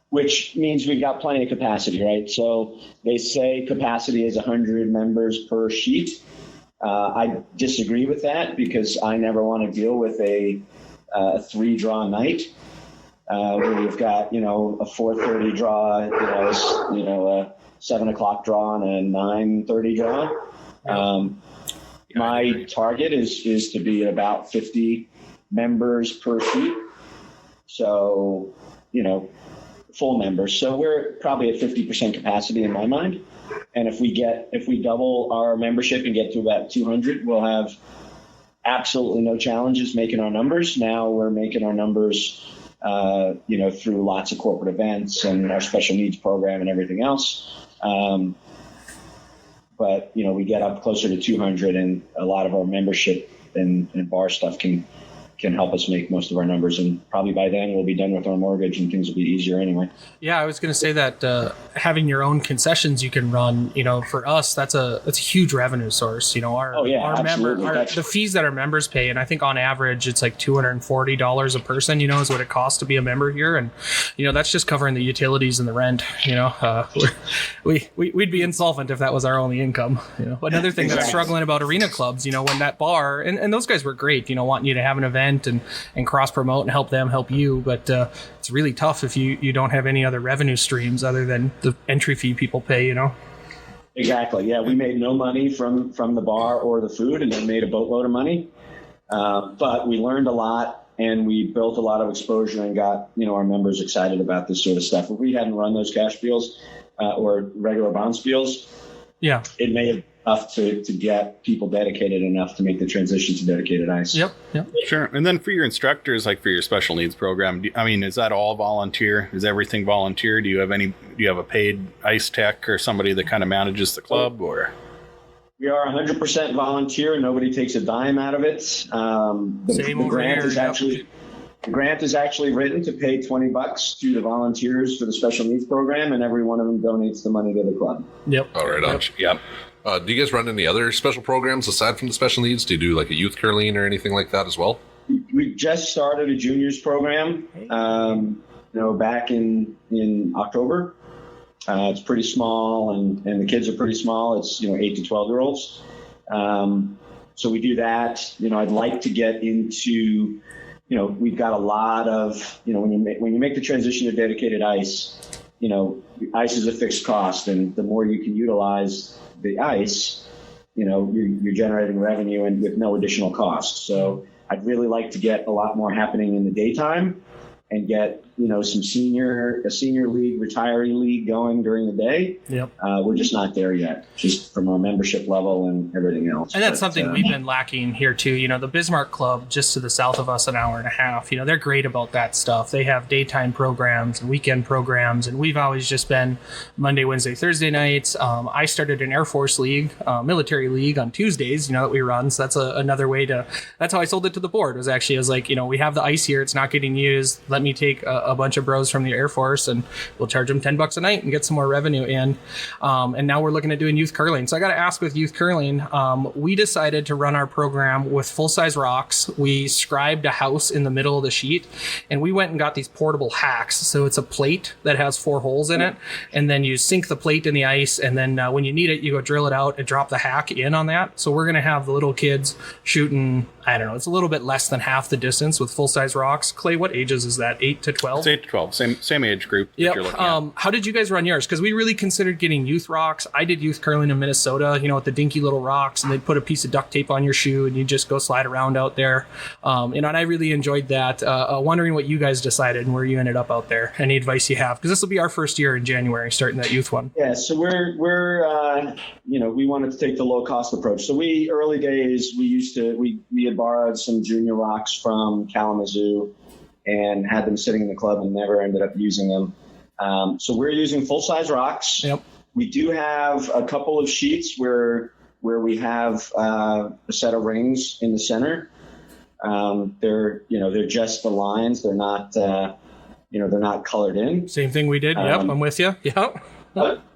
which means we've got plenty of capacity, right? So they say capacity is 100 members per sheet. I disagree with that because I never want to deal with a 3-draw night. Where you've got, a 4:30 draw, a 7 o'clock draw and a 9:30 draw. My target is to be about 50 members per sheet. So, full members. So we're probably at 50% capacity in my mind. And if we double our membership and get to about 200, we'll have absolutely no challenges making our numbers. Now we're making our numbers through lots of corporate events and our special needs program and everything else. But we get up closer to 200 and a lot of our membership and bar stuff can help us make most of our numbers. And probably by then we'll be done with our mortgage and things will be easier anyway. Yeah, I was going to say that having your own concessions you can run, for us, that's a huge revenue source. The fees that our members pay, and I think on average it's like $240 a person, is what it costs to be a member here. And, that's just covering the utilities and the rent, we'd be insolvent if that was our only income. Another thing that's struggling about arena clubs, when that bar, and those guys were great, wanting you to have an event and cross promote and help them help you, but it's really tough if you don't have any other revenue streams other than the entry fee people pay. Exactly. Yeah, we made no money from the bar or the food, and then made a boatload of money. But we learned a lot, and we built a lot of exposure and got our members excited about this sort of stuff. If we hadn't run those cash spiels or regular bond spiels, it may have enough to get people dedicated enough to make the transition to dedicated ice. Yep. Sure. And then for your instructors, like for your special needs program, is that all volunteer? Is everything volunteer? Do you have a paid ice tech or somebody that kind of manages the club, or? We are 100% volunteer. Nobody takes a dime out of it. The grant is actually written to pay $20 to the volunteers for the special needs program, and every one of them donates the money to the club. Yep. All right. Yep. Do you guys run any other special programs aside from the special needs? Do you do like a youth curling or anything like that as well? We just started a juniors program, back in October. It's pretty small, and the kids are pretty small. It's 8 to 12-year-olds. So we do that. I'd like to get into. We've got a lot of. When you make the transition to dedicated ice, ice is a fixed cost, and the more you can utilize the ice, you're generating revenue and with no additional cost. So I'd really like to get a lot more happening in the daytime and get, a senior league, retiree league going during the day. Yep. We're just not there yet, just from our membership level and everything else. And that's something we've been lacking here too. The Bismarck Club, just to the south of us, an hour and a half, they're great about that stuff. They have daytime programs and weekend programs, and we've always just been Monday, Wednesday, Thursday nights. I started an Air Force League, military league on Tuesdays, that we run. So that's another way that's how I sold it to the board. I was like, we have the ice here. It's not getting used. Let me take a bunch of bros from the Air Force and we'll charge them $10 a night and get some more revenue in. And now we're looking at doing youth curling. So I got to ask, with youth curling, we decided to run our program with full-size rocks. We scribed a house in the middle of the sheet, and we went and got these portable hacks. So it's a plate that has 4 holes in it, and then you sink the plate in the ice, and then when you need it, you go drill it out and drop the hack in on that. So we're going to have the little kids shooting I don't know, it's a little bit less than half the distance with full-size rocks. Clay, what ages is that? 8 to 12? It's 8 to 12, same age group that Yep. you're looking at. How did you guys run yours? Because we really considered getting youth rocks. I did youth curling in Minnesota, with the dinky little rocks, and they'd put a piece of duct tape on your shoe, and you just go slide around out there. And I really enjoyed that. Wondering what you guys decided and where you ended up out there. Any advice you have? Because this will be our first year in January, starting that youth one. Yeah, so we're we wanted to take the low cost approach. So early days we had borrowed some junior rocks from Kalamazoo and had them sitting in the club and never ended up using them. So we're using full size rocks. Yep. We do have a couple of sheets where we have a set of rings in the center. They're just the lines. They're not they're not colored in. Same thing we did. Yep, I'm with you. Yep.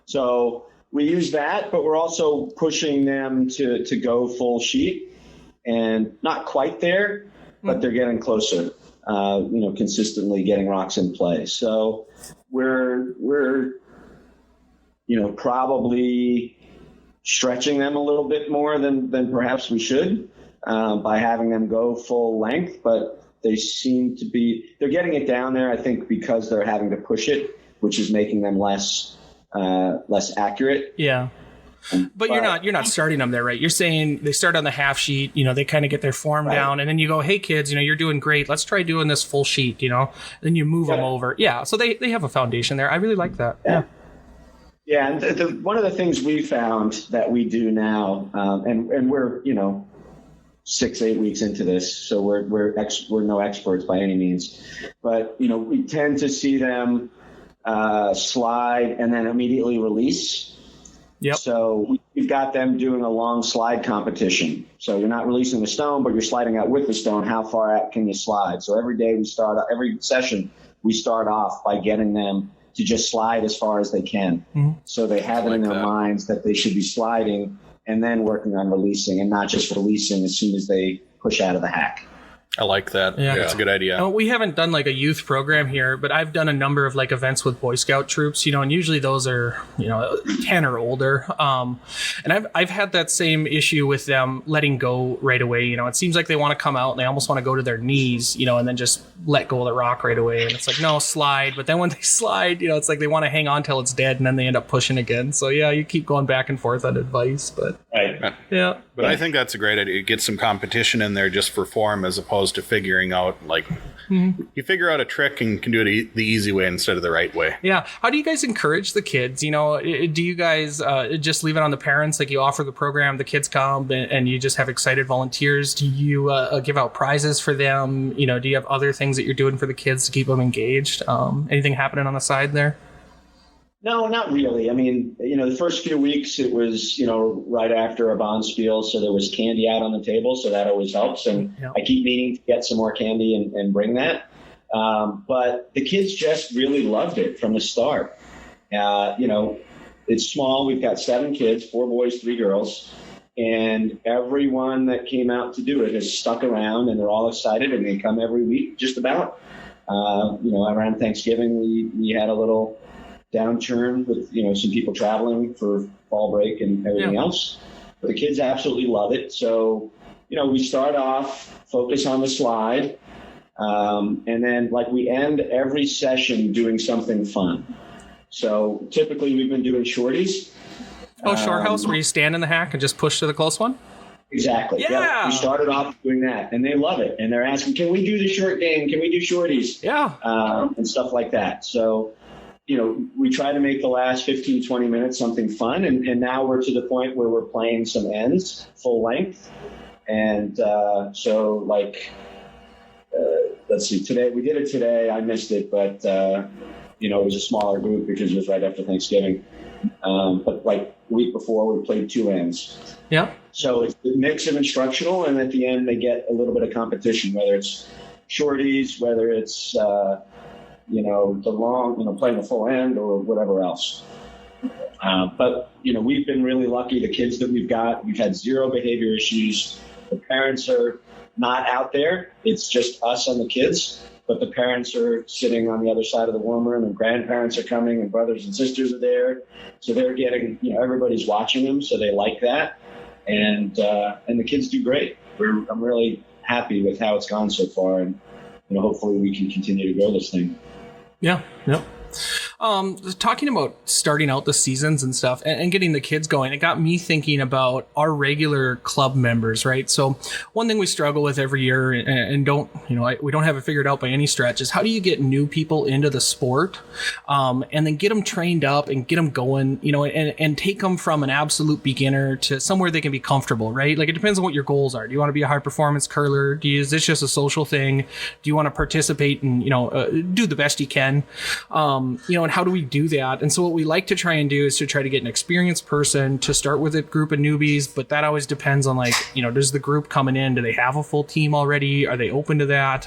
So we use that, but we're also pushing them to go full sheet, and not quite there, but they're getting closer. Consistently getting rocks in play. So we're probably stretching them a little bit more than perhaps we should by having them go full length, but they seem to they're getting it down there, I think, because they're having to push it, which is making them less accurate. Yeah. But you're not starting them there, right? You're saying they start on the half sheet, they kind of get their form down, and then you go, hey kids, you're doing great. Let's try doing this full sheet, then you move them over. Yeah. So they have a foundation there. I really like that. Yeah. Yeah. And one of the things we found that we do now, and we're, 6-8 weeks into this, so we're no experts by any means, but, we tend to see them slide and then immediately release. Yep. So we've got them doing a long slide competition. So you're not releasing the stone, but you're sliding out with the stone. How far out can you slide? So every session we start off by getting them to just slide as far as they can. Mm-hmm. So they have it in their minds that they should be sliding and then working on releasing, and not just releasing as soon as they push out of the hack. I like that. Yeah. That's a good idea. We haven't done like a youth program here, but I've done a number of like events with Boy Scout troops, and usually those are, 10 or older. And I've had that same issue with them letting go right away. It seems like they want to come out and they almost want to go to their knees, and then just let go of the rock right away. And it's like, no, slide. But then when they slide, it's like they want to hang on till it's dead, and then they end up pushing again. So yeah, you keep going back and forth on advice, but right. Yeah. But I think that's a great idea. Get some competition in there just for form, as opposed to figuring out, you figure out a trick and can do it the easy way instead of the right way. Yeah. How do you guys encourage the kids? Do you guys just leave it on the parents? Like, you offer the program, the kids come, and you just have excited volunteers? Do you give out prizes for them? Do you have other things that you're doing for the kids to keep them engaged? Anything happening on the side there? No, not really. I mean, the first few weeks it was, right after a bonspiel, so there was candy out on the table, so that always helps. And I keep meaning to get some more candy and bring that. But the kids just really loved it from the start. It's small. We've got 7 kids, 4 boys, 3 girls. And everyone that came out to do it has stuck around, and they're all excited, and they come every week just about. Around Thanksgiving, we had a little downturn with some people traveling for fall break and everything else, but the kids absolutely love it. So we start off, focus on the slide, and then we end every session doing something fun. So typically we've been doing shorties. Short house, where you stand in the hack and just push to the close one. Exactly. Yeah. Yep. We started off doing that, and they love it, and they're asking, can we do the short game, can we do shorties? And stuff like that. So we try to make the last 15, 20 minutes something fun. And now we're to the point where we're playing some ends full length. And let's see, we did it today. I missed it, but, it was a smaller group because it was right after Thanksgiving. But the week before, we played 2 ends. Yeah. So it's a mix of instructional, and at the end, they get a little bit of competition, whether it's shorties, whether it's, the long, playing the full end or whatever else. But we've been really lucky. The kids that we've had 0 behavior issues. The parents are not out there. It's just us and the kids. But the parents are sitting on the other side of the warm room, and grandparents are coming, and brothers and sisters are there. So they're getting, everybody's watching them. So they like that. And the kids do great. I'm really happy with how it's gone so far, and hopefully we can continue to grow this thing. Yeah. Talking about starting out the seasons and stuff and getting the kids going, it got me thinking about our regular club members, right? So one thing we struggle with every year and we don't have it figured out by any stretch is how do you get new people into the sport and then get them trained up and get them going, and take them from an absolute beginner to somewhere they can be comfortable, right? Like it depends on what your goals are. Do you want to be a high performance curler? Is this just a social thing? Do you want to participate and, do the best you can? And how do we do that? And so what we like to try and do is to try to get an experienced person to start with a group of newbies, but that always depends on does the group coming in, do they have a full team already? Are they open to that?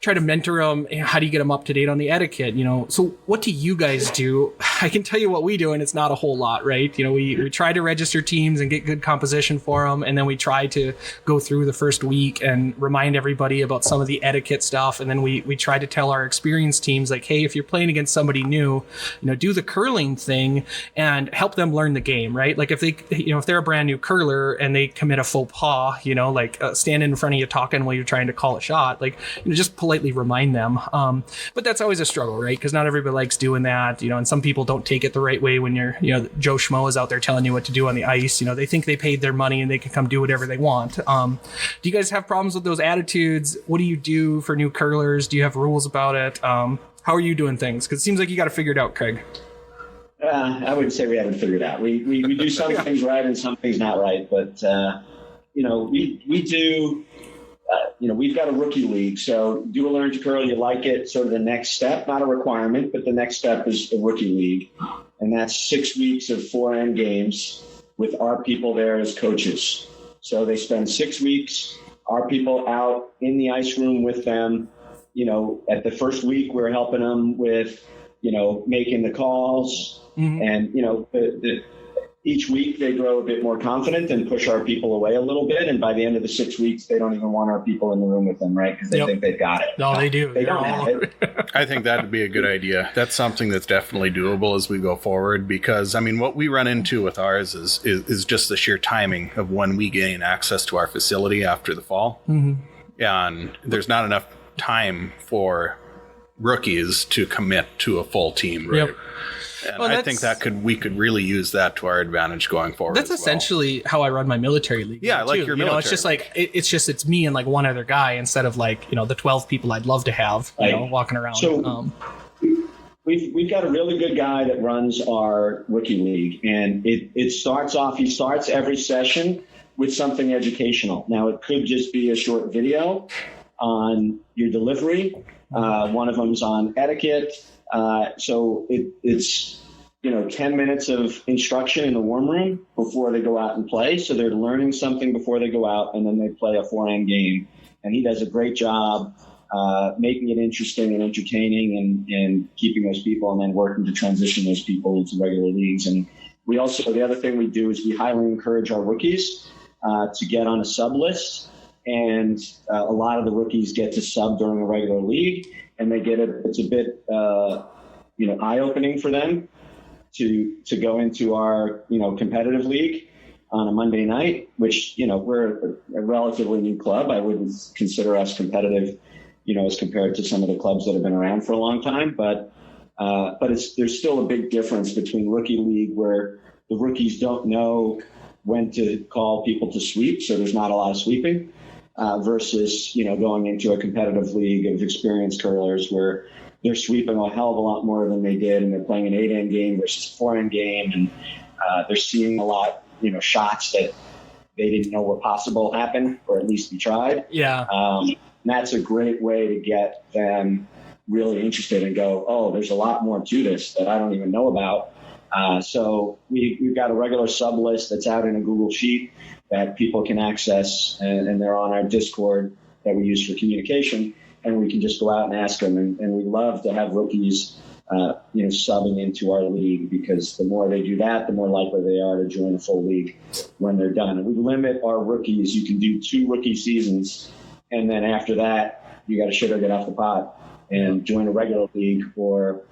Try to mentor them. How do you get them up to date on the etiquette? So what do you guys do? I can tell you what we do, and it's not a whole lot, right? We try to register teams and get good composition for them. And then we try to go through the first week and remind everybody about some of the etiquette stuff. And then we try to tell our experienced teams like, hey, if you're playing against somebody new, do the curling thing and help them learn the game, right? Like if they're a brand new curler and they commit a faux pas, standing in front of you talking while you're trying to call a shot, just politely remind them. But that's always a struggle, right? Because not everybody likes doing that, and some people don't take it the right way when you're, Joe Schmo is out there telling you what to do on the ice. They think they paid their money and they can come do whatever they want. Do you guys have problems with those attitudes? What do you do for new curlers? Do you have rules about it? How are you doing things? Because it seems like you got to figure it out, Craig. I wouldn't say we haven't figured it out. We do some things right and some things not right. But, we do, we've got a rookie league. So do a learn to curl, you like it. So the next step, not a requirement, but the next step is a rookie league. And that's 6 weeks of 4N games with our people there as coaches. So they spend 6 weeks, our people out in the ice room with them. At the first week, we're helping them with, making the calls. Mm-hmm. And, each week they grow a bit more confident and push our people away a little bit. And by the end of the 6 weeks, they don't even want our people in the room with them, right? Because they think they've got it. No, they do. They don't have it. I think that would be a good idea. That's something that's definitely doable as we go forward, because, what we run into with ours is just the sheer timing of when we gain access to our facility after the fall. Mm-hmm. And there's not enough time for rookies to commit to a full team, right? Yep. And I think we could really use that to our advantage going forward. That's essentially how I run my military league. Yeah, like your military. It's just like it's me and one other guy instead of the 12 people I'd love to have walking around. So we've got a really good guy that runs our rookie league, and it starts off. He starts every session with something educational. Now it could just be a short video on your delivery. One of them's on etiquette. So it's 10 minutes of instruction in the warm room before they go out and play. So they're learning something before they go out, and then they play a 4N game. And he does a great job making it interesting and entertaining and keeping those people, and then working to transition those people into regular leagues. And we also, the other thing we do is we highly encourage our rookies to get on a sub list. And a lot of the rookies get to sub during a regular league, and they get it's a bit, eye-opening for them to go into our, competitive league on a Monday night, which, we're a relatively new club. I wouldn't consider us competitive, as compared to some of the clubs that have been around for a long time. But there's still a big difference between rookie league, where the rookies don't know when to call people to sweep, so there's not a lot of sweeping. Versus, going into a competitive league of experienced curlers where they're sweeping a hell of a lot more than they did, and they're playing an 8N game versus a 4N game, and they're seeing a lot, shots that they didn't know were possible happen, or at least be tried. Yeah. And that's a great way to get them really interested and go, oh, there's a lot more to this that I don't even know about. So we've got a regular sub list that's out in a Google Sheet that people can access, and they're on our Discord that we use for communication, and we can just go out and ask them. And we love to have rookies, subbing into our league, because the more they do that, the more likely they are to join a full league when they're done. And we limit our rookies. You can do 2 rookie seasons, and then after that, you got to shit or get off the pot and join a regular league or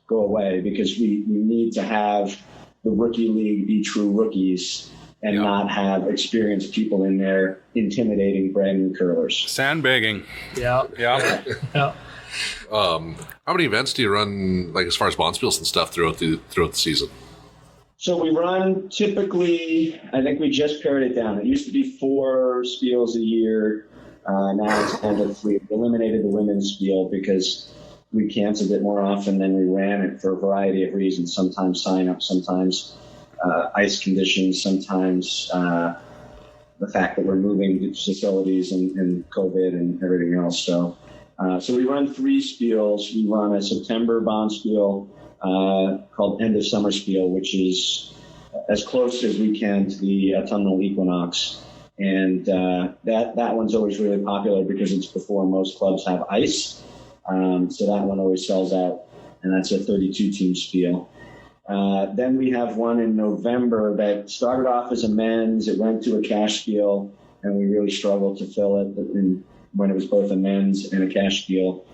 go away, because we need to have the rookie league be true rookies and not have experienced people in there intimidating brand new curlers. Sandbagging. Yeah. Yeah. Yeah. How many events do you run, like as far as bonspiels and stuff throughout the season? So we run typically, I think we just pared it down. It used to be 4 spiels a year. Now it's down to 3. We eliminated the women's spiel because we canceled it more often than we ran it for a variety of reasons. Sometimes sign up, sometimes ice conditions, sometimes the fact that we're moving facilities and COVID and everything else. So we run 3 spiels. We run a September bonspiel called End of Summer Spiel, which is as close as we can to the autumnal equinox. And that one's always really popular because it's before most clubs have ice. So that one always sells out, and that's a 32-team spiel. Then we have one in November that started off as a men's. It went to a cash spiel, and we really struggled to fill it when it was both a men's and a cash spiel.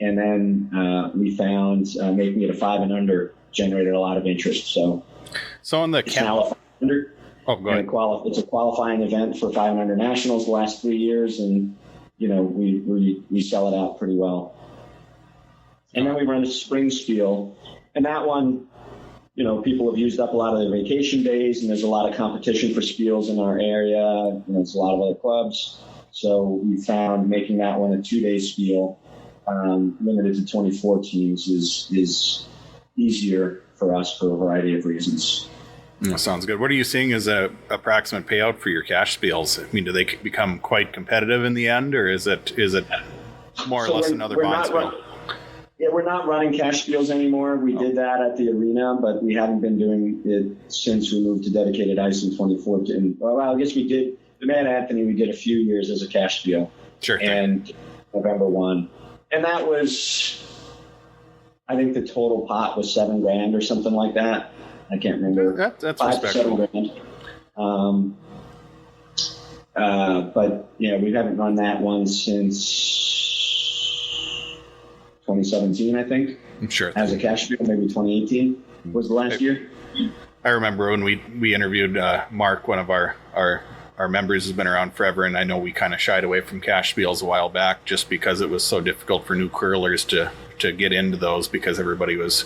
And then we found making it a 5 and under generated a lot of interest. So in the it's now a 5 under. Oh, go ahead. It's a qualifying event for 5 and under nationals the last 3 years, and we sell it out pretty well. And then we run a spring spiel, and that one, people have used up a lot of their vacation days, and there's a lot of competition for spiels in our area. It's a lot of other clubs. So we found making that one a 2-day spiel, limited to 24 teams, is easier for us for a variety of reasons. Sounds good. What are you seeing as a approximate payout for your cash spiels? I mean, do they become quite competitive in the end, or is it more or less another bond spiel? Yeah, we're not running cash spiels anymore. We did that at the arena, but we haven't been doing it since we moved to dedicated ice in 2014. Well, I guess we did the Mad Anthony. We did a few years as a cash spiel. Sure. And November 1, and that was, I think the total pot was $7,000 or something like that. I can't remember. That's 5 to $7,000. But we haven't run that one since 2017, I think. I'm sure. As a cash spiel, maybe 2018 was the last year. I remember when we interviewed Mark, one of our members has been around forever, and I know we kind of shied away from cash spiels a while back just because it was so difficult for new curlers to get into those because everybody was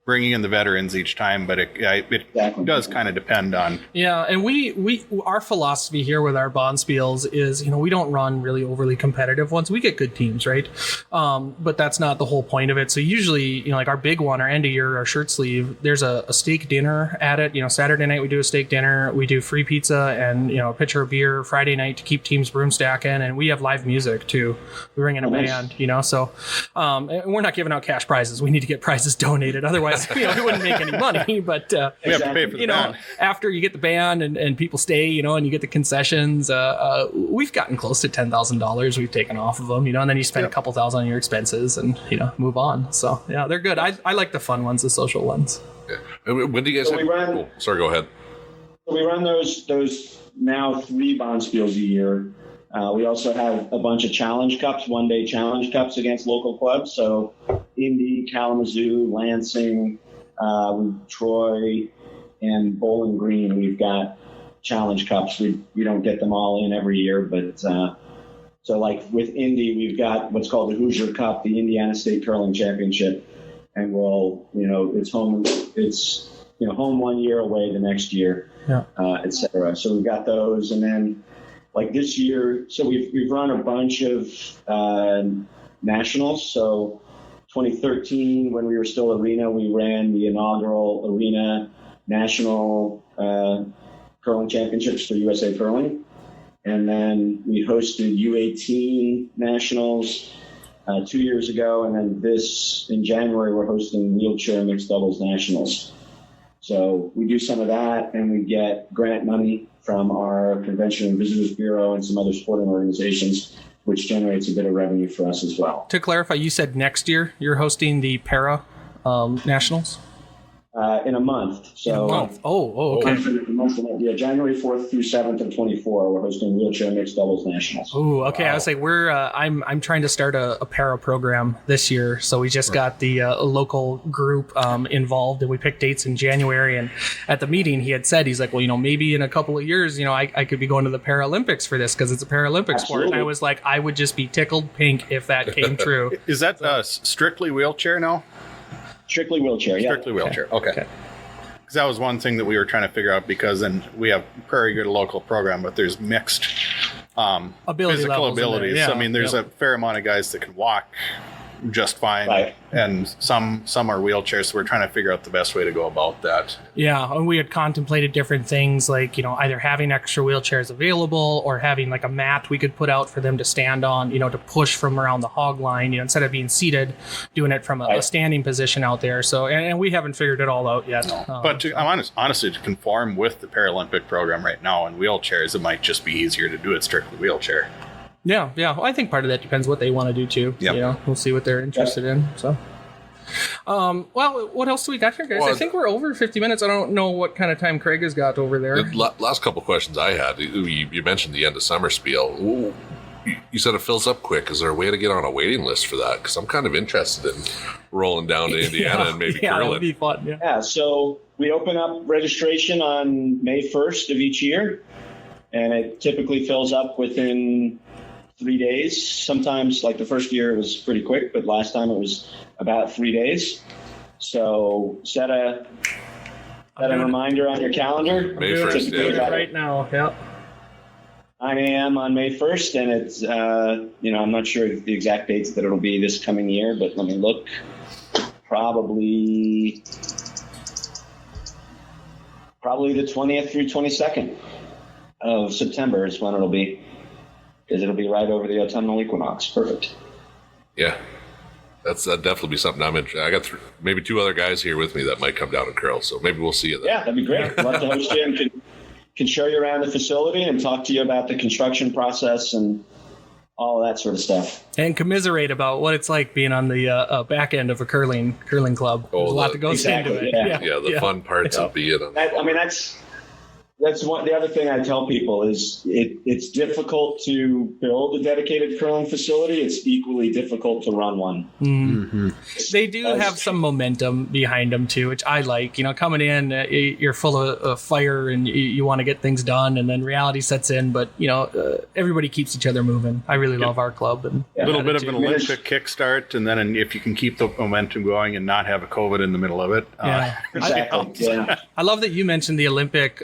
bringing in the veterans each time, but it does kind of depend on. Yeah, and we our philosophy here with our bonspiels is, we don't run really overly competitive ones. We get good teams, right? But that's not the whole point of it. So usually, like our big one, our end of year, our shirt sleeve, there's a steak dinner at it. Saturday night we do a steak dinner. We do free pizza and a pitcher of beer Friday night to keep teams broom stacking, and we have live music too. We bring in a band, So we're not giving out cash prizes. We need to get prizes donated, otherwise. We wouldn't make any money, but we have to pay for the band. After you get the band and people stay, and you get the concessions, we've gotten close to $10,000 we've taken off of them, and then you spend a couple thousand on your expenses and move on. So yeah, they're good. I like the fun ones, the social ones. Yeah. When do you guys sorry, go ahead. So we run those now 3 bonspiels a year. We also have a bunch of challenge cups, 1-day challenge cups against local clubs. So Indy, Kalamazoo, Lansing, Troy, and Bowling Green, we've got challenge cups. We don't get them all in every year, but so like with Indy, we've got what's called the Hoosier Cup, the Indiana State Curling Championship, and it's home 1 year, away the next year, et cetera. So we've got those, and then like this year, so we've run a bunch of nationals. So 2013, when we were still arena, we ran the inaugural arena national curling championships for USA Curling. And then we hosted U18 nationals 2 years ago. And then in January, we're hosting wheelchair mixed doubles nationals. So we do some of that, and we get grant money from our Convention and Visitors Bureau and some other sporting organizations, which generates a bit of revenue for us as well. To clarify, you said next year you're hosting the Para Nationals? In a month. So, okay. Yeah, January 4th through 7th and 24, we're hosting wheelchair mixed doubles nationals. Oh, okay. Wow. I was like, I'm trying to start a para program this year, so we just got the local group involved, and we picked dates in January. And at the meeting, he had said, he's like, well, maybe in a couple of years, I could be going to the Paralympics for this because it's a Paralympic sport. And I was like, I would just be tickled pink if that came true. Is that strictly wheelchair now? Strictly wheelchair, yeah. Strictly wheelchair, okay. Because that was one thing that we were trying to figure out, because then we have Prairie Good, a local program, but there's mixed physical abilities. Yeah, I mean, there's a fair amount of guys that can walk just fine, right. And some are wheelchairs, so we're trying to figure out the best way to go about that. Yeah, and we had contemplated different things, like either having extra wheelchairs available or having like a mat we could put out for them to stand on, to push from around the hog line, instead of being seated, doing it from a standing position out there. So and we haven't figured it all out yet. No. But honestly, to conform with the Paralympic program right now in wheelchairs, it might just be easier to do it strictly wheelchair. Yeah. Well, I think part of that depends what they want to do too. Yep. We'll see what they're interested in. So, well, what else do we got here, guys? I think we're over 50 minutes. I don't know what kind of time Craig has got over there. The last couple of questions I had, you mentioned the end of summer spiel. You said it fills up quick. Is there a way to get on a waiting list for that? Because I'm kind of interested in rolling down to Indiana and maybe curling. That would be fun. Yeah. So we open up registration on May 1st of each year, and it typically fills up within 3 days. Sometimes, like the first year, it was pretty quick, but last time it was about 3 days. So set a reminder on your calendar. May 1st, right now. Yep. 9 a.m. on May 1st, and it's I'm not sure the exact dates that it'll be this coming year, but let me look. Probably the 20th through 22nd of September is when it'll be. Because it'll be right over the autumnal equinox. Perfect. Yeah, that'd definitely be something I'm interested. I got maybe 2 other guys here with me that might come down and curl, so maybe we'll see you there. Yeah, that'd be great. Love to host you and can show you around the facility and talk to you about the construction process and all of that sort of stuff. And commiserate about what it's like being on the back end of a curling club. There's a lot that goes into it. Yeah, the fun parts of being on. That's one. The other thing I tell people is it's difficult to build a dedicated curling facility. It's equally difficult to run one. Mm-hmm. They do have some momentum behind them too, which I like. Coming in, you're full of fire and you want to get things done, and then reality sets in. But everybody keeps each other moving. I really love our club. And a little bit of an Olympic kickstart, and then if you can keep the momentum going and not have a COVID in the middle of it. Exactly. I love that you mentioned the Olympic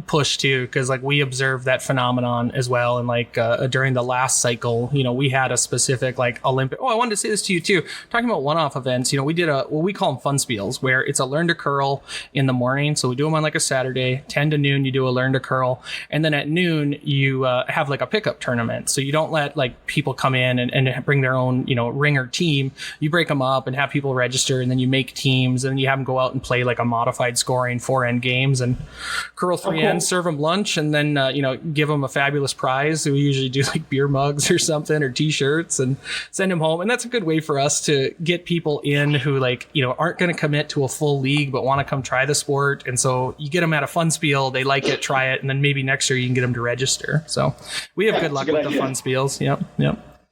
push too, because like we observed that phenomenon as well, and like during the last cycle, we had a specific like Olympic. I wanted to say this to you too, talking about one-off events. We did what we call them fun spiels, where it's a learn to curl in the morning. So we do them on like a Saturday, 10 to noon. You do a learn to curl, and then at noon you have like a pickup tournament. So you don't let like people come in and bring their own ring or team. You break them up and have people register, and then you make teams, and you have them go out and play like a modified scoring 4-end games and curl 3 ends, serve them lunch, and then give them a fabulous prize. We usually do like beer mugs or something, or t-shirts, and send them home. And that's a good way for us to get people in who aren't going to commit to a full league but want to come try the sport. And so you get them at a fun spiel, they like it, try it, and then maybe next year you can get them to register. So we have good luck with the fun spiels. Yep.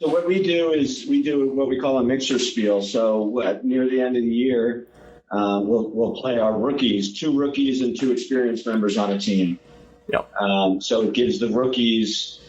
So what we do is we do what we call a mixer spiel. So near the end of the year, we'll play our rookies, 2 rookies and 2 experienced members on a team. Yep. So it gives the rookies,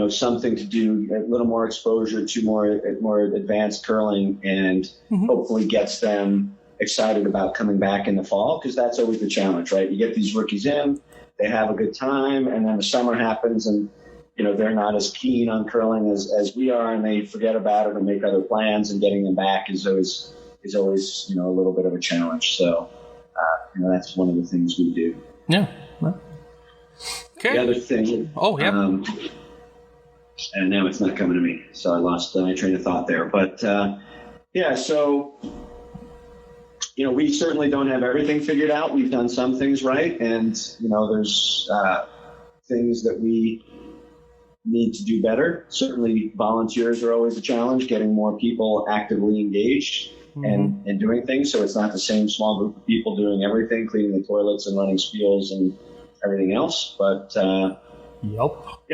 something to do, a little more exposure to more advanced curling, and hopefully gets them excited about coming back in the fall, because that's always the challenge, right? You get these rookies in, they have a good time, and then the summer happens, and they're not as keen on curling as we are, and they forget about it and make other plans, and getting them back is always a little bit of a challenge. So that's one of the things we do. Yeah. Okay. The other thing. Oh, yeah. And now it's not coming to me, so I lost my train of thought there. But so we certainly don't have everything figured out. We've done some things right, and there's things that we need to do better. Certainly, volunteers are always a challenge. Getting more people actively engaged and doing things. So it's not the same small group of people doing everything, cleaning the toilets and running spiels and everything else. But,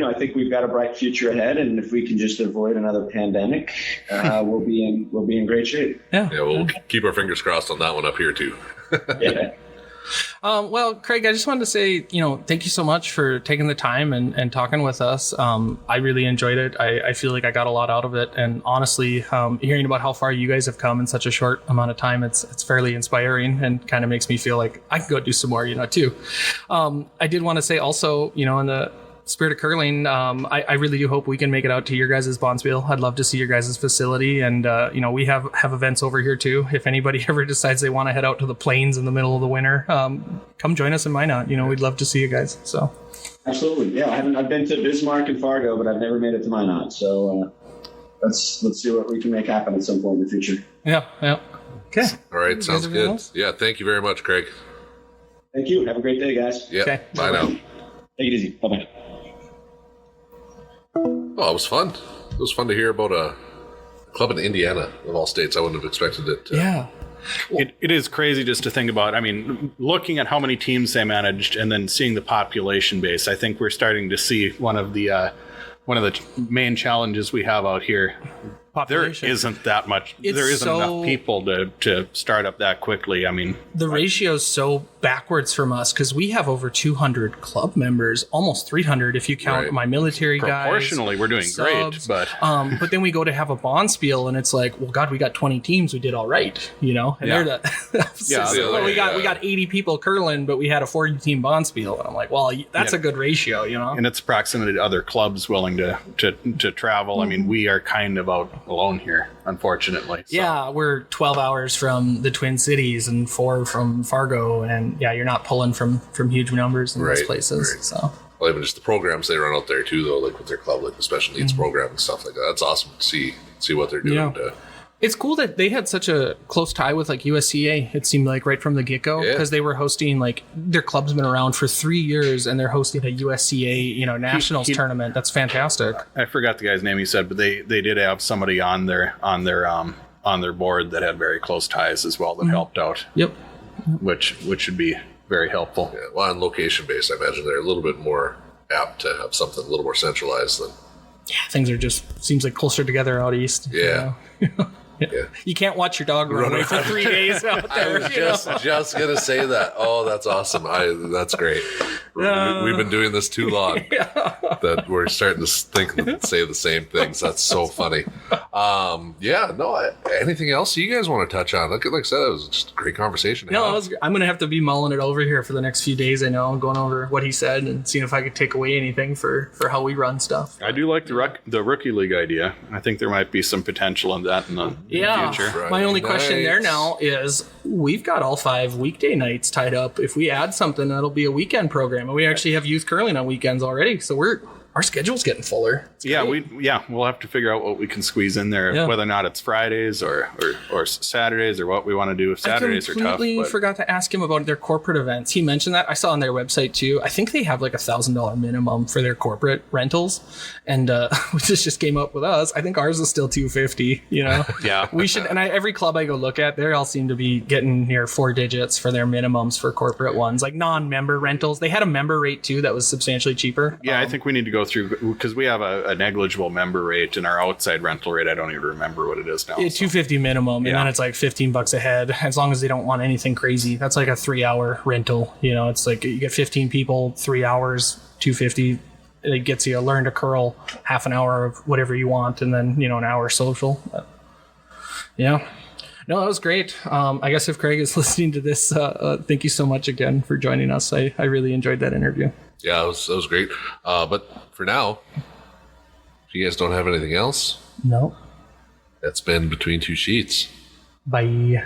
I think we've got a bright future ahead. And if we can just avoid another pandemic, we'll be in great shape. Yeah, we'll keep our fingers crossed on that one up here too. Yeah. Well, Craig, I just wanted to say, thank you so much for taking the time and talking with us. I really enjoyed it. I feel like I got a lot out of it. And honestly, hearing about how far you guys have come in such a short amount of time, it's fairly inspiring and kind of makes me feel like I can go do some more, too. I did want to say also, in the spirit of curling, I really do hope we can make it out to your guys' Bonspiel. I'd love to see your guys' facility, and we have events over here too. If anybody ever decides they want to head out to the plains in the middle of the winter, come join us in Minot. We'd love to see you guys. So absolutely, yeah. I've been to Bismarck and Fargo, but I've never made it to Minot. So let's see what we can make happen at some point in the future. Yeah. Okay. All right, sounds good. Else? Yeah, thank you very much, Craig. Thank you. Have a great day, guys. Yeah. Okay. Bye now. Take it easy. Bye-bye. Oh, it was fun. It was fun to hear about a club in Indiana, of all states. I wouldn't have expected it. Yeah. It is crazy just to think about. I mean, looking at how many teams they managed and then seeing the population base, I think we're starting to see one of the main challenges we have out here. Population. There isn't that much. There isn't enough people to start up that quickly. I mean, the ratio is so backwards from us because we have over 200 club members, almost 300 if you count my military guys. Proportionally, we're doing subs, great, but then we go to have a Bonspiel and it's like, well, God, we got 20 teams. We did all right, and they're we got 80 people curling, but we had a 40-team Bonspiel, and I'm like, well, that's a good ratio, And it's proximity to other clubs willing to travel. I mean, we are kind of out alone here, unfortunately. So. Yeah, we're 12 hours from the Twin Cities and 4 from Fargo, and you're not pulling from huge numbers in those places. Right. So, well, even just the programs they run out there too, though, like with their club, like the special needs program and stuff like that. That's awesome to see what they're doing. It's cool that they had such a close tie with like USCA. It seemed like right from the get-go because they were hosting their club's been around for 3 years and they're hosting a USCA nationals tournament. That's fantastic. I forgot the guy's name he said, but they did have somebody on their board that had very close ties as well that helped out. Yep. Which should be very helpful. Yeah, well, on location based, I imagine they're a little bit more apt to have something a little more centralized than. Yeah, things are seems like closer together out east. Yeah. Yeah. You can't watch your dog run away for 3 days out there. I was just going to say that. Oh, that's awesome. That's great. We've been doing this too long that we're starting to think and say the same things. That's so funny. Anything else you guys want to touch on? Like I said, it was just a great conversation. I'm going to have to be mulling it over here for the next few days. I know I'm going over what he said and seeing if I could take away anything for how we run stuff. I do like the rookie league idea. I think there might be some potential in that in the future. Friday my only question there now is we've got all 5 weekday nights tied up. If we add something, that'll be a weekend program. And we actually have youth curling on weekends already. So our schedule's getting fuller. We'll have to figure out what we can squeeze in there, whether or not it's Fridays or Saturdays or what we want to do if Saturdays are tough. I completely forgot to ask him about their corporate events. He mentioned that. I saw on their website too. I think they have like $1,000 minimum for their corporate rentals, and this just came up with us. I think ours is still $250. Yeah, we should. And every club I go look at, they all seem to be getting near 4 digits for their minimums for corporate ones, like non-member rentals. They had a member rate too that was substantially cheaper. Yeah, I think we need to go through because we have a negligible member rate, and our outside rental rate, I don't even remember what it is now. Yeah, $250 minimum, and then it's like $15 a head, as long as they don't want anything crazy. That's like a 3-hour rental. It's like you get 15 people, 3 hours, $250. It gets you a learn to curl, half an hour of whatever you want, and then an hour social. But, no, that was great. I guess if Craig is listening to this, thank you so much again for joining us. I really enjoyed that interview. Yeah, that was great. But for now, if you guys don't have anything else, no. That's been Between Two Sheets. Bye.